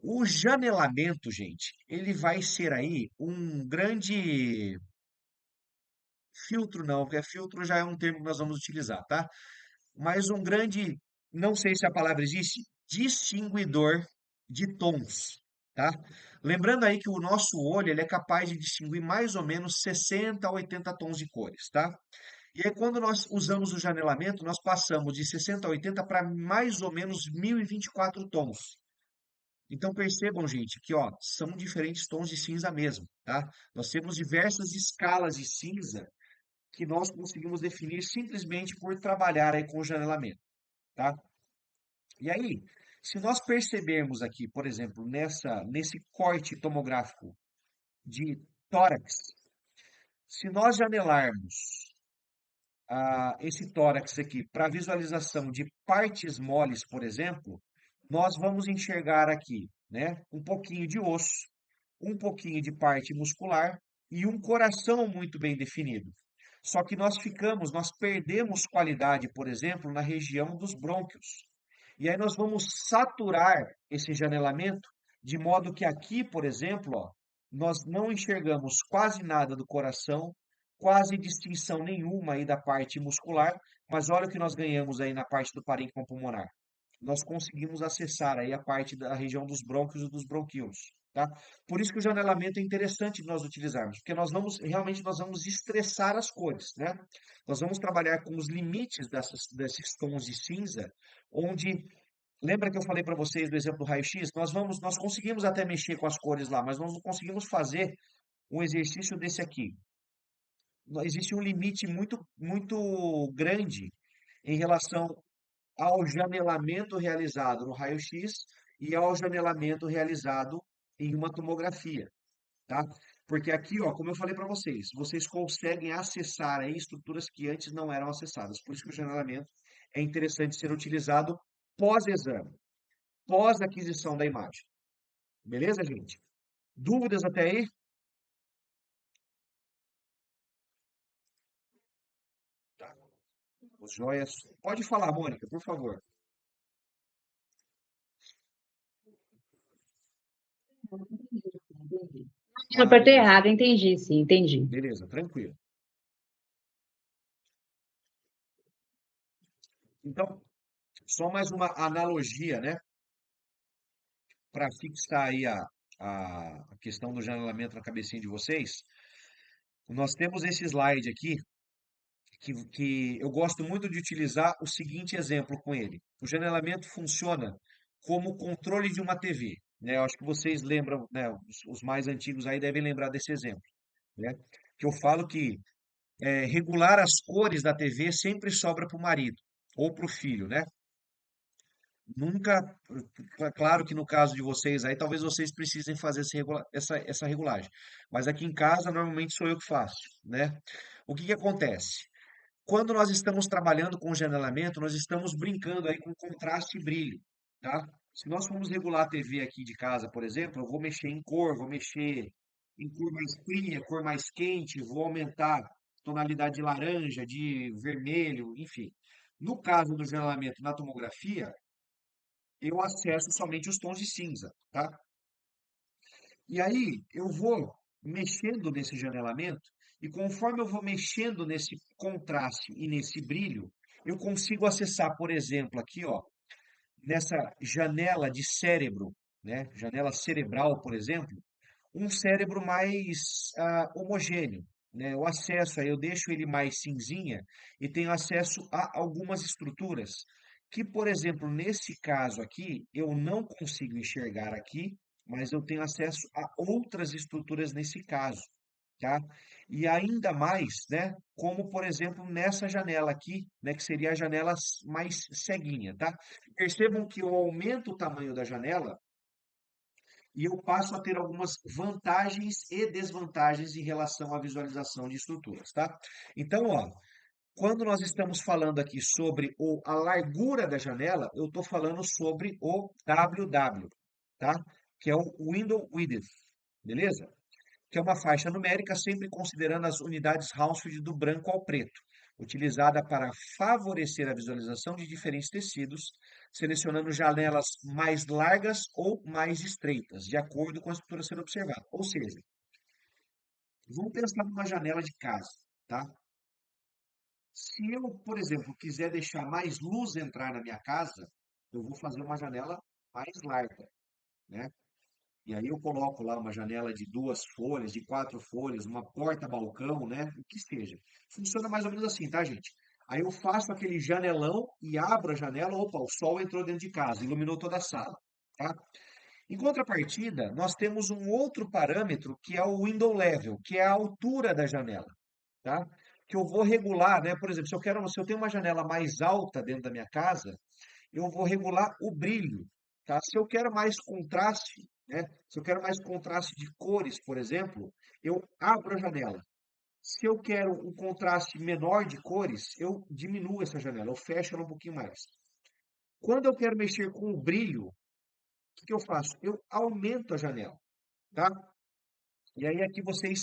Speaker 1: O janelamento, gente, ele vai ser aí um grande filtro, não, porque filtro já é um termo que nós vamos utilizar, tá? Mas um grande, não sei se a palavra existe, distinguidor de tons, tá? Lembrando aí que o nosso olho ele é capaz de distinguir mais ou menos 60 a 80 tons de cores, tá? E aí quando nós usamos o janelamento, nós passamos de 60 a 80 para mais ou menos 1024 tons. Então percebam, gente, que ó, são diferentes tons de cinza mesmo, tá? Nós temos diversas escalas de cinza que nós conseguimos definir simplesmente por trabalhar aí com o janelamento, tá? E aí, se nós percebermos aqui, por exemplo, nesse corte tomográfico de tórax, se nós janelarmos esse tórax aqui para visualização de partes moles, por exemplo, nós vamos enxergar aqui, né, um pouquinho de osso, um pouquinho de parte muscular e um coração muito bem definido. Só que nós perdemos qualidade, por exemplo, na região dos brônquios. E aí nós vamos saturar esse janelamento, de modo que aqui, por exemplo, ó, nós não enxergamos quase nada do coração, quase distinção nenhuma aí da parte muscular, mas olha o que nós ganhamos aí na parte do parênquima pulmonar. Nós conseguimos acessar aí a parte da região dos brônquios e dos bronquíolos, tá? Por isso que o janelamento é interessante nós utilizarmos, porque nós vamos estressar as cores, né? Nós vamos trabalhar com os limites desses tons de cinza, onde lembra que eu falei para vocês do exemplo do raio-x? Nós conseguimos até mexer com as cores lá, mas nós não conseguimos fazer um exercício desse aqui. Existe um limite muito grande em relação ao janelamento realizado no raio-x e ao janelamento realizado em uma tomografia, tá? Porque aqui, ó, como eu falei para vocês, vocês conseguem acessar aí estruturas que antes não eram acessadas. Por isso que o janelamento é interessante ser utilizado pós-exame, pós-aquisição da imagem. Beleza, gente? Dúvidas até aí? Tá. Os joias. Pode falar, Mônica, por favor.
Speaker 4: Eu
Speaker 1: Ah,
Speaker 4: apertei
Speaker 1: beleza.
Speaker 4: errado, entendi, sim, entendi.
Speaker 1: Beleza, tranquilo. Então, só mais uma analogia, né? Para fixar aí a questão do janelamento na cabecinha de vocês. Nós temos esse slide aqui que eu gosto muito de utilizar o seguinte exemplo com ele. O janelamento funciona como controle de uma TV, né? Eu acho que vocês lembram, né? Os mais antigos aí devem lembrar desse exemplo, né? Que eu falo que regular as cores da TV sempre sobra para o marido ou para o filho, né? Nunca, claro que no caso de vocês aí, talvez vocês precisem fazer essa regulagem. Mas aqui em casa, normalmente sou eu que faço, né? O que que acontece? Quando nós estamos trabalhando com janelamento, nós estamos brincando aí com contraste e brilho, tá? Se nós formos regular a TV aqui de casa, por exemplo, eu vou mexer em cor, vou mexer em cor mais fria, cor mais quente, vou aumentar tonalidade de laranja, de vermelho, enfim. No caso do janelamento na tomografia, eu acesso somente os tons de cinza, tá? E aí eu vou mexendo nesse janelamento e conforme eu vou mexendo nesse contraste e nesse brilho, eu consigo acessar, por exemplo, aqui, ó, nessa janela de cérebro, né? Janela cerebral, por exemplo, um cérebro mais homogêneo, né? O acesso aí eu deixo ele mais cinzinha e tenho acesso a algumas estruturas que, por exemplo, nesse caso aqui, eu não consigo enxergar aqui, mas eu tenho acesso a outras estruturas nesse caso, tá? E ainda mais, né? Como, por exemplo, nessa janela aqui, né? Que seria a janela mais ceguinha, tá? Percebam que eu aumento o tamanho da janela e eu passo a ter algumas vantagens e desvantagens em relação à visualização de estruturas, tá? Então, ó, Quando nós estamos falando aqui sobre a largura da janela, eu estou falando sobre o WW, tá? Que é o Window Width, beleza? Que é uma faixa numérica sempre considerando as unidades Hounsfield do branco ao preto, utilizada para favorecer a visualização de diferentes tecidos, selecionando janelas mais largas ou mais estreitas, de acordo com a estrutura a ser observada. Ou seja, vamos pensar numa janela de casa, tá? Se eu, por exemplo, quiser deixar mais luz entrar na minha casa, eu vou fazer uma janela mais larga, né? E aí eu coloco lá uma janela de 2 folhas, de 4 folhas, uma porta-balcão, né? O que seja. Funciona mais ou menos assim, tá, gente? Aí eu faço aquele janelão e abro a janela, opa, o sol entrou dentro de casa, iluminou toda a sala, tá? Em contrapartida, nós temos um outro parâmetro que é o window level, que é a altura da janela, tá? Que eu vou regular, né? Por exemplo, se eu tenho uma janela mais alta dentro da minha casa, eu vou regular o brilho, tá? Se eu quero mais contraste, né? Se eu quero mais contraste de cores, por exemplo, eu abro a janela. Se eu quero um contraste menor de cores, eu diminuo essa janela, eu fecho ela um pouquinho mais. Quando eu quero mexer com o brilho, o que eu faço? Eu aumento a janela, tá? E aí aqui vocês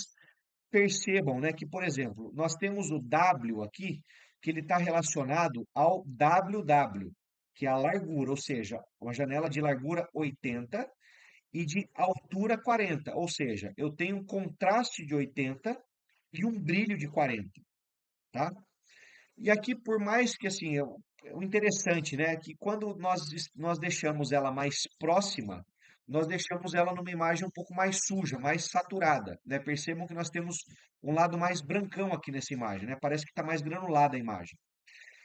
Speaker 1: percebam, né, que, por exemplo, nós temos o W aqui, que ele está relacionado ao WW, que é a largura, ou seja, uma janela de largura 80 e de altura 40, ou seja, eu tenho um contraste de 80 e um brilho de 40, tá? E aqui, por mais que assim, o interessante, né, é que quando nós deixamos ela mais próxima, nós deixamos ela numa imagem um pouco mais suja, mais saturada, né? Percebam que nós temos um lado mais brancão aqui nessa imagem, né? Parece que está mais granulada a imagem.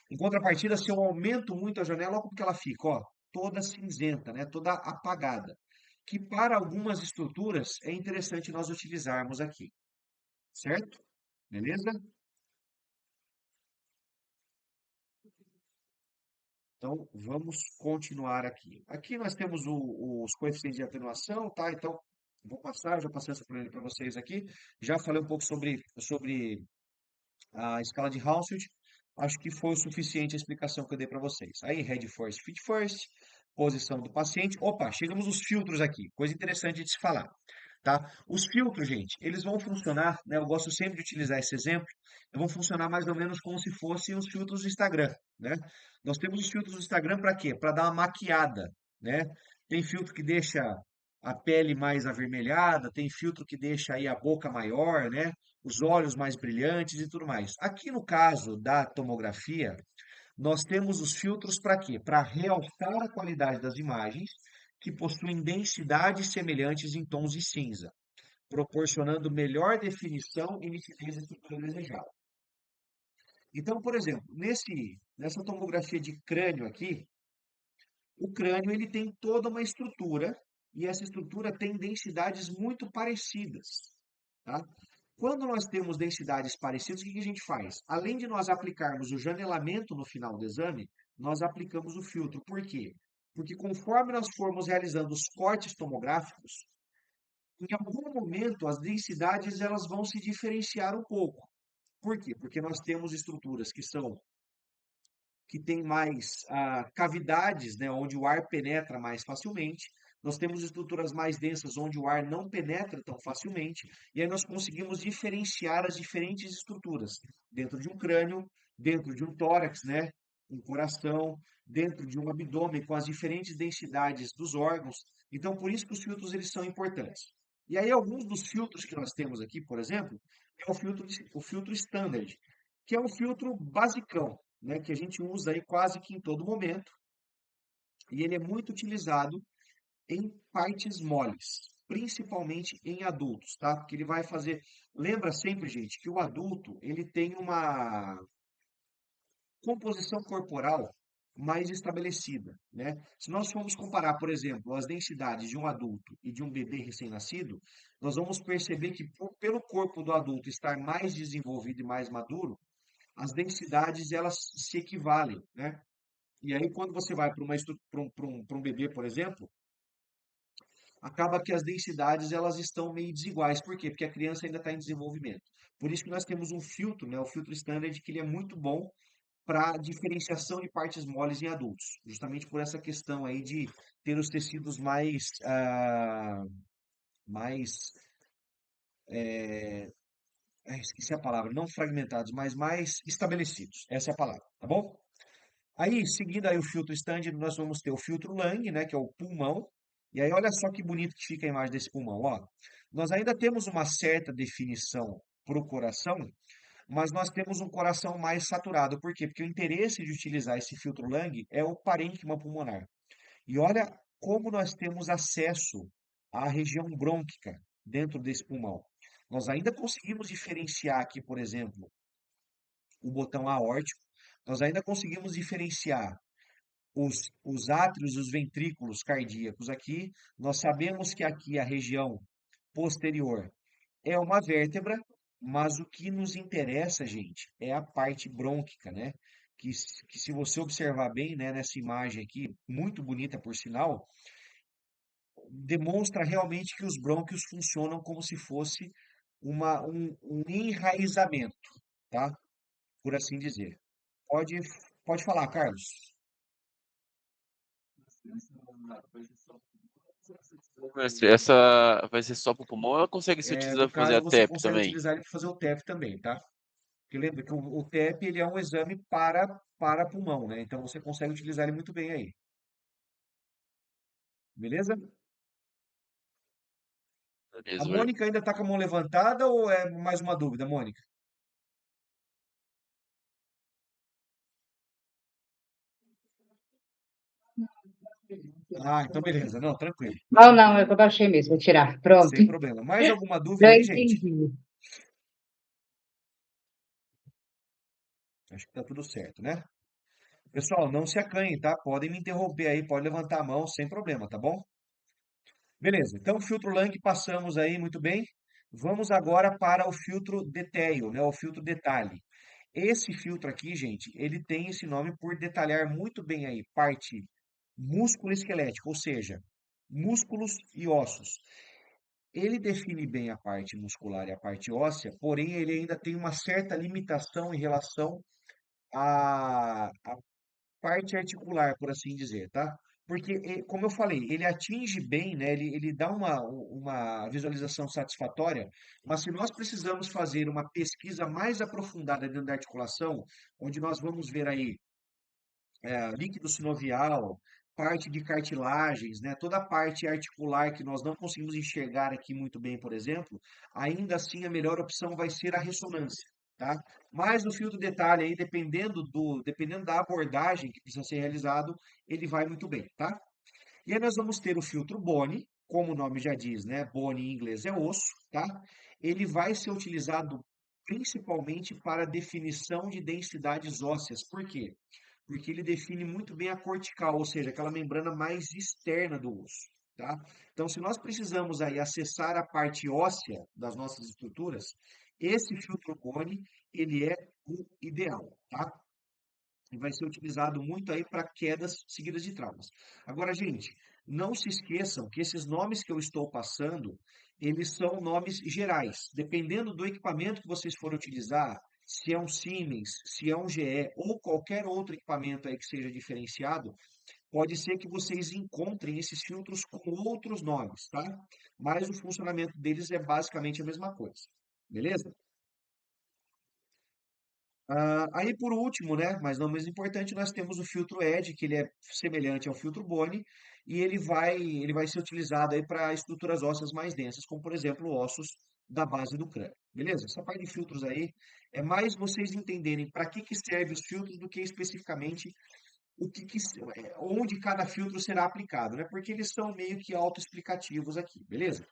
Speaker 1: Em contrapartida, se eu aumento muito a janela, olha como que ela fica, ó, toda cinzenta, né? Toda apagada. Que para algumas estruturas é interessante nós utilizarmos aqui, certo? Beleza? Então, vamos continuar aqui. Aqui nós temos os coeficientes de atenuação, tá? Então, vou passar, já passei essa planilha para vocês aqui. Já falei um pouco sobre a escala de Hounsfield. Acho que foi o suficiente a explicação que eu dei para vocês. Aí, head first, feet first, posição do paciente. Opa, chegamos nos filtros aqui. Coisa interessante de se falar, tá? Os filtros, gente, eles vão funcionar, né? Eu gosto sempre de utilizar esse exemplo. Vão funcionar mais ou menos como se fossem os filtros do Instagram, né? Nós temos os filtros do Instagram para quê? Para dar uma maquiada, né? Tem filtro que deixa a pele mais avermelhada, tem filtro que deixa aí a boca maior, né? Os olhos mais brilhantes e tudo mais. Aqui no caso da tomografia, nós temos os filtros para quê? Para realçar a qualidade das imagens que possuem densidades semelhantes em tons de cinza, proporcionando melhor definição e nitidez da estrutura desejada. Então, por exemplo, nessa tomografia de crânio aqui, o crânio ele tem toda uma estrutura e essa estrutura tem densidades muito parecidas, tá? Quando nós temos densidades parecidas, o que que a gente faz? Além de nós aplicarmos o janelamento no final do exame, nós aplicamos o filtro. Por quê? Porque conforme nós formos realizando os cortes tomográficos, em algum momento as densidades elas vão se diferenciar um pouco. Por quê? Porque nós temos estruturas que têm mais cavidades, né, onde o ar penetra mais facilmente. Nós temos estruturas mais densas onde o ar não penetra tão facilmente, e aí nós conseguimos diferenciar as diferentes estruturas dentro de um crânio, dentro de um tórax, né, um coração, dentro de um abdômen com as diferentes densidades dos órgãos. Então, por isso que os filtros eles são importantes. E aí, alguns dos filtros que nós temos aqui, por exemplo, é o filtro standard, que é um filtro basicão, né, que a gente usa aí quase que em todo momento, e ele é muito utilizado em partes moles, principalmente em adultos, tá? Porque ele vai fazer, lembra sempre, gente, que o adulto, ele tem uma composição corporal mais estabelecida, né? Se nós formos comparar, por exemplo, as densidades de um adulto e de um bebê recém-nascido, nós vamos perceber que pelo corpo do adulto estar mais desenvolvido e mais maduro, as densidades elas se equivalem, né? E aí quando você vai para um bebê, por exemplo, acaba que as densidades elas estão meio desiguais. Por quê? Porque a criança ainda está em desenvolvimento. Por isso que nós temos um filtro, né, o filtro standard, que ele é muito bom para diferenciação de partes moles em adultos, justamente por essa questão aí de ter os tecidos mais, esqueci a palavra, não fragmentados, mas mais estabelecidos. Essa é a palavra, tá bom? Aí, seguindo aí o filtro standard, nós vamos ter o filtro Lang, né, que é o pulmão. E aí, olha só que bonito que fica a imagem desse pulmão, ó. Nós ainda temos uma certa definição para o coração, mas nós temos um coração mais saturado. Por quê? Porque o interesse de utilizar esse filtro Lang é o parênquima pulmonar. E olha como nós temos acesso à região brônquica dentro desse pulmão. Nós ainda conseguimos diferenciar aqui, por exemplo, o botão aórtico, nós ainda conseguimos diferenciar os átrios e os ventrículos cardíacos aqui. Nós sabemos que aqui a região posterior é uma vértebra, mas o que nos interessa, gente, é a parte brônquica, né? Que se você observar bem, né, nessa imagem aqui, muito bonita por sinal, demonstra realmente que os brônquios funcionam como se fosse um enraizamento, tá? Por assim dizer. Pode, pode falar, Carlos.
Speaker 3: Mestre, essa vai ser só pro pulmão ou ela consegue ser
Speaker 1: É,
Speaker 3: utilizada
Speaker 1: no
Speaker 3: pra fazer a
Speaker 1: caso, você
Speaker 3: TEP
Speaker 1: consegue
Speaker 3: também?
Speaker 1: utilizar ele para fazer o TEP também, tá? Porque lembra que o TEP ele é um exame para pulmão, né? Então você consegue utilizar ele muito bem aí. Beleza? A
Speaker 3: Beleza, velho.
Speaker 1: Mônica ainda está com a mão levantada ou é mais uma dúvida, Mônica? Ah, então beleza. Não, tranquilo.
Speaker 4: Não, não, é que eu baixei mesmo, vou tirar. Pronto.
Speaker 1: Sem problema. Mais alguma dúvida
Speaker 4: Já
Speaker 1: aí, gente?
Speaker 4: entendi.
Speaker 1: Acho que tá tudo certo, né? Pessoal, não se acanhem, tá? Podem me interromper aí, pode levantar a mão sem problema, tá bom? Beleza. Então, filtro Lang passamos aí muito bem. Vamos agora para o filtro Detail, né? O filtro detalhe. Esse filtro aqui, gente, ele tem esse nome por detalhar muito bem aí parte músculo esquelética, ou seja, músculos e ossos. Ele define bem a parte muscular e a parte óssea, porém ele ainda tem uma certa limitação em relação à parte articular, por assim dizer, tá? Porque, como eu falei, ele atinge bem, né? Ele dá uma visualização satisfatória, mas se nós precisamos fazer uma pesquisa mais aprofundada dentro da articulação, onde nós vamos ver aí líquido sinovial, parte de cartilagens, né? Toda a parte articular que nós não conseguimos enxergar aqui muito bem, por exemplo, ainda assim a melhor opção vai ser a ressonância, tá? Mas o fio do detalhe aí, dependendo da abordagem que precisa ser realizado, ele vai muito bem, tá? E aí nós vamos ter o filtro Bone, como o nome já diz, né? Bone em inglês é osso, tá? Ele vai ser utilizado principalmente para definição de densidades ósseas. Por quê? Porque ele define muito bem a cortical, ou seja, aquela membrana mais externa do osso, tá? Então, se nós precisamos aí acessar a parte óssea das nossas estruturas, esse filtro Bone, ele é o ideal, tá? E vai ser utilizado muito aí para quedas seguidas de traumas. Agora, gente, não se esqueçam que esses nomes que eu estou passando, eles são nomes gerais. Dependendo do equipamento que vocês forem utilizar, se é um Siemens, se é um GE ou qualquer outro equipamento aí que seja diferenciado, pode ser que vocês encontrem esses filtros com outros nomes, tá? Mas o funcionamento deles é basicamente a mesma coisa. Beleza? Aí, por último, né, mas não menos importante, nós temos o filtro Edge, que ele é semelhante ao filtro Bone, e ele vai ser utilizado aí para estruturas ósseas mais densas, como, por exemplo, ossos da base do crânio. Beleza? Essa parte de filtros aí é mais vocês entenderem para que servem os filtros do que especificamente onde cada filtro será aplicado, né? Porque eles são meio que autoexplicativos aqui, beleza?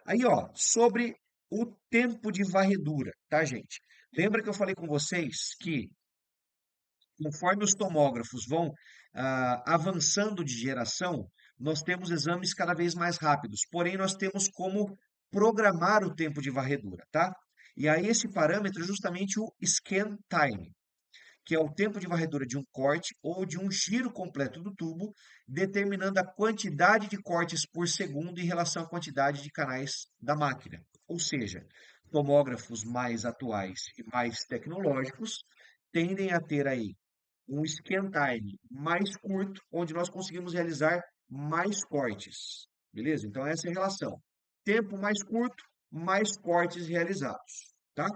Speaker 1: Aí, ó, sobre o tempo de varredura, tá, gente? Lembra que eu falei com vocês que conforme os tomógrafos vão avançando de geração, nós temos exames cada vez mais rápidos. Porém, nós temos como programar o tempo de varredura, tá? E aí esse parâmetro é justamente o scan time. que é o tempo de varredura de um corte ou de um giro completo do tubo, determinando a quantidade de cortes por segundo em relação à quantidade de canais da máquina. Ou seja, tomógrafos mais atuais e mais tecnológicos tendem a ter aí um scan time mais curto, onde nós conseguimos realizar mais cortes. Beleza? Então, essa é a relação. Tempo mais curto, mais cortes realizados. Tá?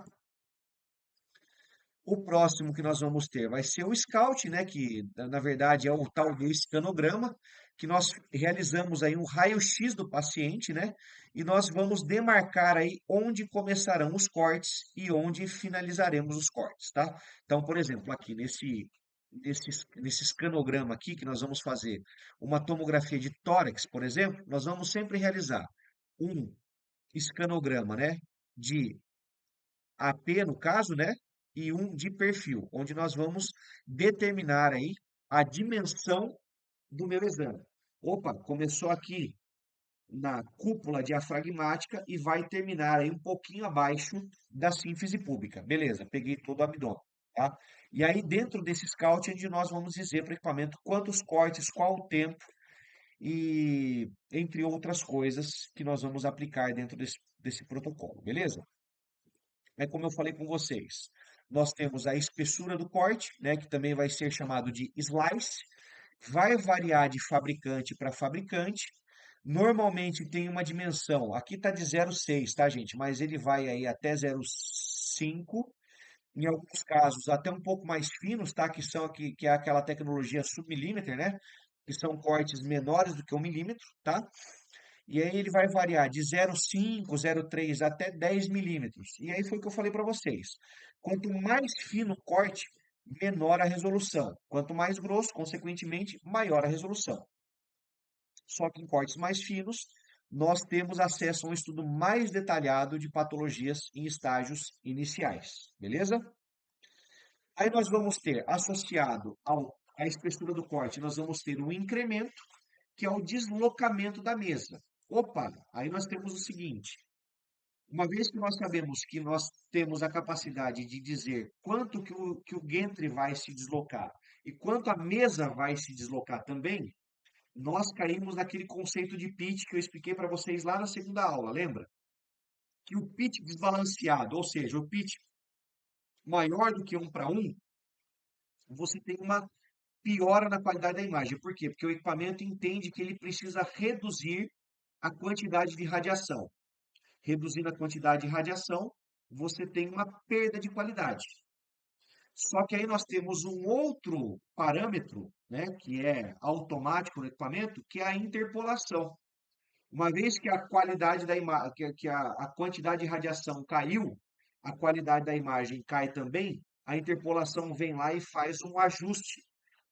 Speaker 1: O próximo que nós vamos ter vai ser o Scout, né, que na verdade é o tal do escanograma, que nós realizamos aí um raio-x do paciente, né, e nós vamos demarcar aí onde começarão os cortes e onde finalizaremos os cortes, tá? Então, por exemplo, aqui nesse escanograma aqui que nós vamos fazer uma tomografia de tórax, por exemplo, nós vamos sempre realizar um escanograma, né, de AP no caso, né? E um de perfil, onde nós vamos determinar aí a dimensão do meu exame. Opa, começou aqui na cúpula diafragmática e vai terminar aí um pouquinho abaixo da sínfise púbica. Beleza, peguei todo o abdômen, tá? E aí dentro desse scout é onde nós vamos dizer para o equipamento quantos cortes, qual o tempo e entre outras coisas que nós vamos aplicar dentro desse protocolo, beleza? É como eu falei com vocês. Nós temos a espessura do corte, né, que também vai ser chamado de slice. Vai variar de fabricante para fabricante. Normalmente tem uma dimensão, aqui está de 0,6, tá, gente? Mas ele vai aí até 0,5. Em alguns casos, até um pouco mais finos, tá? Que é aquela tecnologia submilímetro, né? Que são cortes menores do que 1 milímetro, tá? E aí ele vai variar de 0,5, 0,3 até 10 milímetros. E aí foi o que eu falei para vocês. Quanto mais fino o corte, menor a resolução. Quanto mais grosso, consequentemente, maior a resolução. Só que em cortes mais finos, nós temos acesso a um estudo mais detalhado de patologias em estágios iniciais. Beleza? Aí nós vamos ter, associado à espessura do corte, nós vamos ter um incremento, que é o deslocamento da mesa. Opa, aí nós temos o seguinte: uma vez que nós sabemos que nós temos a capacidade de dizer quanto que o Gantry vai se deslocar e quanto a mesa vai se deslocar também, nós caímos naquele conceito de pitch que eu expliquei para vocês lá na segunda aula, lembra? Que o pitch desbalanceado, ou seja, o pitch maior do que 1:1, você tem uma piora na qualidade da imagem. Por quê? Porque o equipamento entende que ele precisa reduzir a quantidade de radiação. Reduzindo a quantidade de radiação, você tem uma perda de qualidade. Só que aí nós temos um outro parâmetro, né, que é automático no equipamento, que é a interpolação. Uma vez que a qualidade da imagem, que a quantidade de radiação caiu, a qualidade da imagem cai também, a interpolação vem lá e faz um ajuste,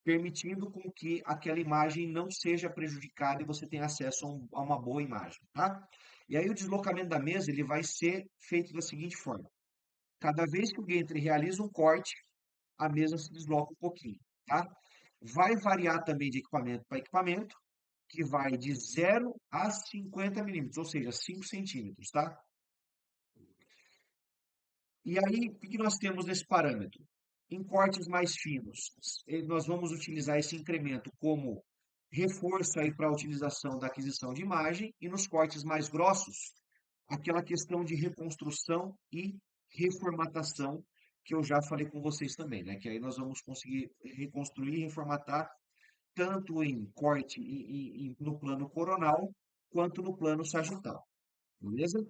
Speaker 1: permitindo com que aquela imagem não seja prejudicada e você tenha acesso a uma boa imagem, tá? E aí o deslocamento da mesa ele vai ser feito da seguinte forma: cada vez que o Gantry realiza um corte, a mesa se desloca um pouquinho, tá? Vai variar também de equipamento para equipamento, que vai de 0 a 50 milímetros, ou seja, 5 centímetros, tá? E aí, o que nós temos nesse parâmetro? Em cortes mais finos, nós vamos utilizar esse incremento como reforço aí para a utilização da aquisição de imagem, e nos cortes mais grossos, aquela questão de reconstrução e reformatação, que eu já falei com vocês também, né? Que aí nós vamos conseguir reconstruir e reformatar tanto em corte no plano coronal, quanto no plano sagital, beleza?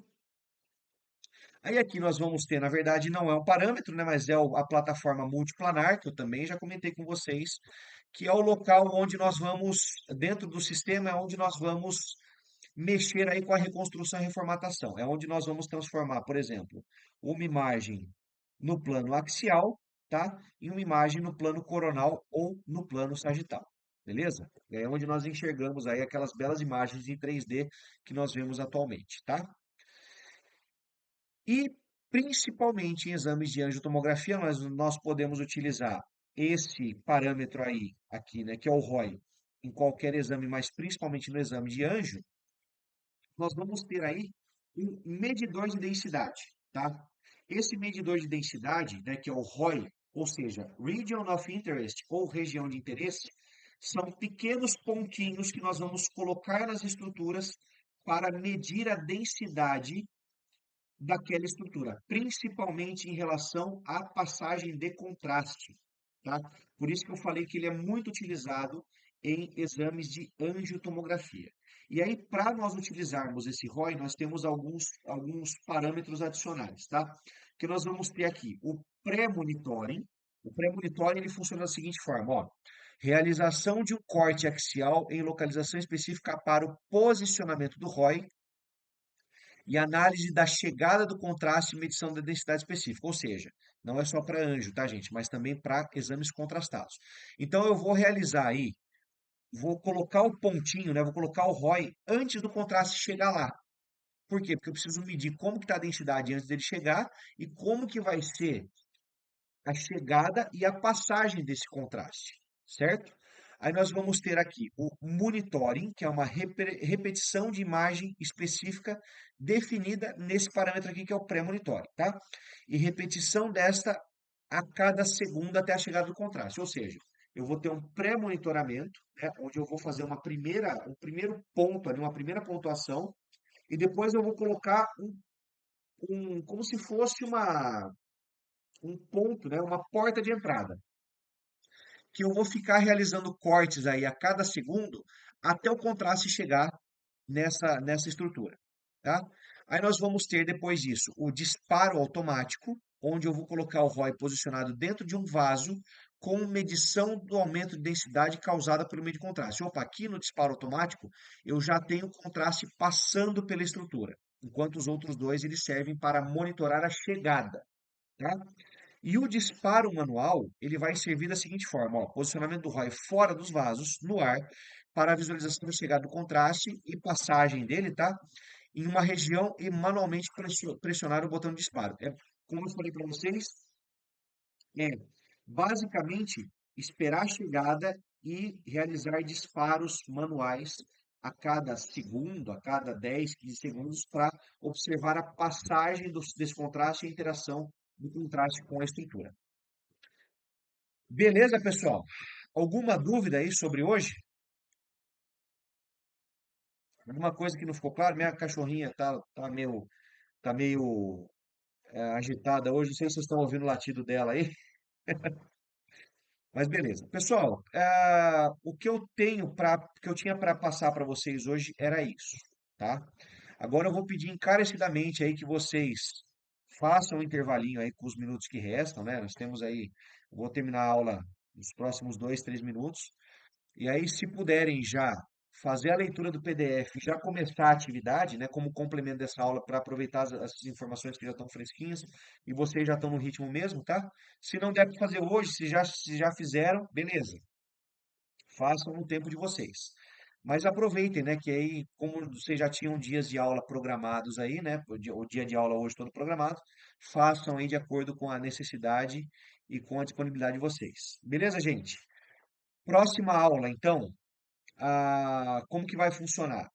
Speaker 1: Aí aqui nós vamos ter, na verdade, não é um parâmetro, né, mas é a plataforma multiplanar, que eu também já comentei com vocês, que é o local onde nós vamos, dentro do sistema, é onde nós vamos mexer aí com a reconstrução e reformatação. É onde nós vamos transformar, por exemplo, uma imagem no plano axial, tá? E uma imagem no plano coronal ou no plano sagital. Beleza? É onde nós enxergamos aí aquelas belas imagens em 3D que nós vemos atualmente, tá? E principalmente em exames de angiotomografia, nós podemos utilizar esse parâmetro aí, aqui, né, que é o ROI, em qualquer exame, mas principalmente no exame de anjo, nós vamos ter aí um medidor de densidade, tá? Esse medidor de densidade, né, que é o ROI, Ou seja, Region of Interest ou região de interesse são pequenos pontinhos que nós vamos colocar nas estruturas para medir a densidade daquela estrutura, principalmente em relação à passagem de contraste, tá? Por isso que eu falei que ele é muito utilizado em exames de angiotomografia. E aí, para nós utilizarmos esse ROI, nós temos alguns parâmetros adicionais, tá? Que nós vamos ter aqui o pré-monitoring. O pré-monitoring ele funciona da seguinte forma, ó. Realização de um corte axial em localização específica para o posicionamento do ROI e análise da chegada do contraste e medição da densidade específica, ou seja, não é só para anjo, tá, gente? Mas também para exames contrastados. Então, eu vou realizar aí, vou colocar o pontinho, né? Vou colocar o ROI antes do contraste chegar lá. Por quê? Porque eu preciso medir como que está a densidade antes dele chegar e como que vai ser a chegada e a passagem desse contraste, certo? Aí nós vamos ter aqui o monitoring, que é uma repetição de imagem específica definida nesse parâmetro aqui, que é o pré-monitoring, tá? E repetição desta a cada segundo até a chegada do contraste. Ou seja, eu vou ter um pré-monitoramento, né, onde eu vou fazer um primeiro ponto ali, uma primeira pontuação, e depois eu vou colocar como se fosse um ponto, né, uma porta de entrada, que eu vou ficar realizando cortes aí a cada segundo até o contraste chegar nessa estrutura, tá? Aí nós vamos ter depois disso o disparo automático, onde eu vou colocar o ROI posicionado dentro de um vaso com medição do aumento de densidade causada pelo meio de contraste. Opa, aqui no disparo automático eu já tenho o contraste passando pela estrutura, enquanto os outros dois eles servem para monitorar a chegada, tá? E o disparo manual, ele vai servir da seguinte forma, ó, posicionamento do ROI fora dos vasos, no ar, para a visualização da chegada do contraste e passagem dele, tá? Em uma região e manualmente pressionar o botão de disparo. É, como eu falei para vocês, é basicamente esperar a chegada e realizar disparos manuais a cada segundo, a cada 10, 15 segundos, para observar a passagem desse contraste e a interação do contraste com a estrutura. Beleza, pessoal? Alguma dúvida aí sobre hoje? Alguma coisa que não ficou claro? Minha cachorrinha tá meio agitada hoje. Não sei se vocês estão ouvindo o latido dela aí, mas beleza. Pessoal, o que que eu tinha para passar para vocês hoje era isso, tá? Agora eu vou pedir encarecidamente aí que vocês façam um intervalinho aí com os minutos que restam, né? Nós temos aí, eu vou terminar a aula nos próximos 2, 3 minutos. E aí, se puderem já fazer a leitura do PDF, já começar a atividade, né, como complemento dessa aula, para aproveitar as informações que já estão fresquinhas e vocês já estão no ritmo mesmo, tá? Se não der para fazer hoje, se já fizeram, beleza, façam no tempo de vocês. Mas aproveitem, né, que aí, como vocês já tinham dias de aula programados aí, né, o dia de aula hoje todo programado, façam aí de acordo com a necessidade e com a disponibilidade de vocês. Beleza, gente? Próxima aula, então, como que vai funcionar?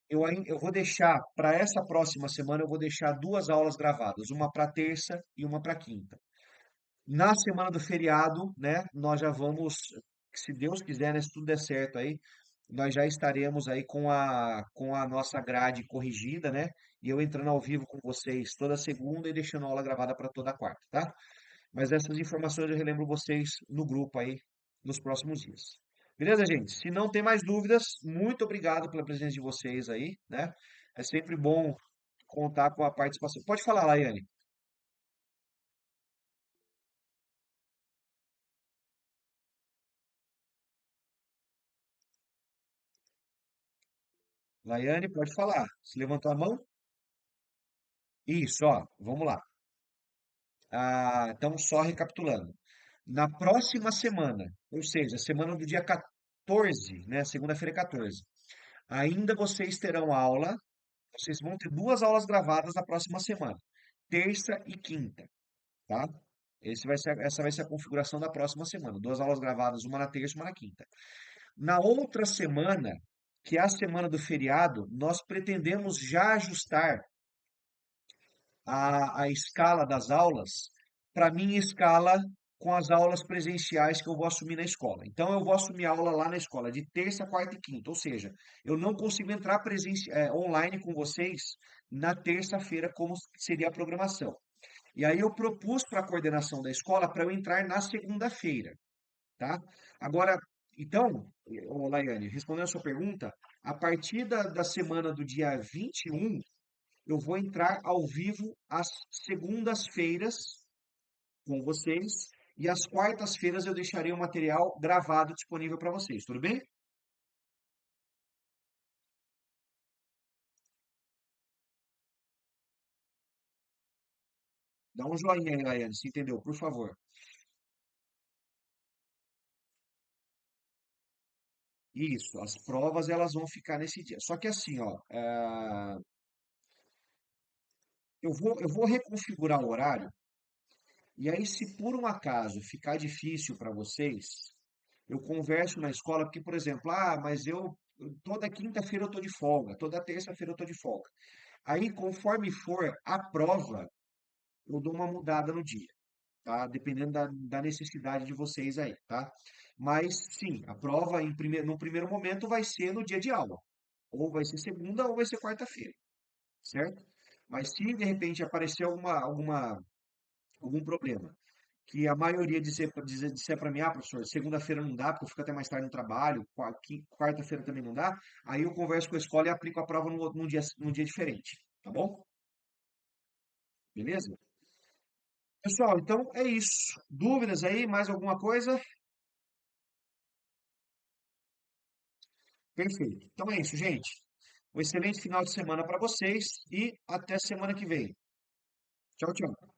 Speaker 1: Eu vou deixar, para essa próxima semana, eu vou deixar duas aulas gravadas, uma para terça e uma para quinta. Na semana do feriado, né, nós já vamos, se Deus quiser, né, se tudo der certo aí, nós já estaremos aí com a nossa grade corrigida, né, e eu entrando ao vivo com vocês toda segunda e deixando a aula gravada para toda quarta, tá? Mas essas informações eu relembro vocês no grupo aí nos próximos dias. Beleza, gente? Se não tem mais dúvidas, muito obrigado pela presença de vocês aí, né? É sempre bom contar com a participação. Pode falar, Laiane. Laiane, pode falar. Você levantou a mão? Isso, ó, vamos lá. Então, só recapitulando. Na próxima semana, ou seja, semana do dia 14, né? Segunda-feira 14, ainda vocês terão aula. Vocês vão ter duas aulas gravadas na próxima semana, terça e quinta, tá? Essa vai ser a configuração da próxima semana. Duas aulas gravadas, uma na terça e uma na quinta. Na outra semana, que é a semana do feriado, nós pretendemos já ajustar a escala das aulas para minha escala com as aulas presenciais que eu vou assumir na escola. Então, eu vou assumir aula lá na escola de terça, quarta e quinta. Ou seja, eu não consigo entrar online com vocês na terça-feira, como seria a programação. E aí eu propus para a coordenação da escola para eu entrar na segunda-feira, tá? Agora, então, ô Laiane, respondendo a sua pergunta, a partir da semana do dia 21, eu vou entrar ao vivo às segundas-feiras com vocês e às quartas-feiras eu deixarei o material gravado disponível para vocês, tudo bem? Dá um joinha aí, Laiane, se entendeu, por favor. Isso, as provas elas vão ficar nesse dia. Só que assim, ó, eu vou reconfigurar o horário, e aí se por um acaso ficar difícil para vocês, eu converso na escola, porque, por exemplo, mas toda quinta-feira eu tô de folga, toda terça-feira eu tô de folga. Aí, conforme for a prova, eu dou uma mudada no dia, tá? Dependendo da necessidade de vocês aí, tá? Mas, sim, a prova no primeiro momento vai ser no dia de aula. Ou vai ser segunda ou vai ser quarta-feira, certo? Mas se de repente aparecer algum problema, que a maioria disser para mim, professor, segunda-feira não dá, porque eu fico até mais tarde no trabalho, quarta-feira também não dá, aí eu converso com a escola e aplico a prova num dia diferente, tá bom? Beleza? Pessoal, então é isso. Dúvidas aí? Mais alguma coisa? Perfeito. Então é isso, gente. Um excelente final de semana para vocês e até semana que vem. Tchau, tchau.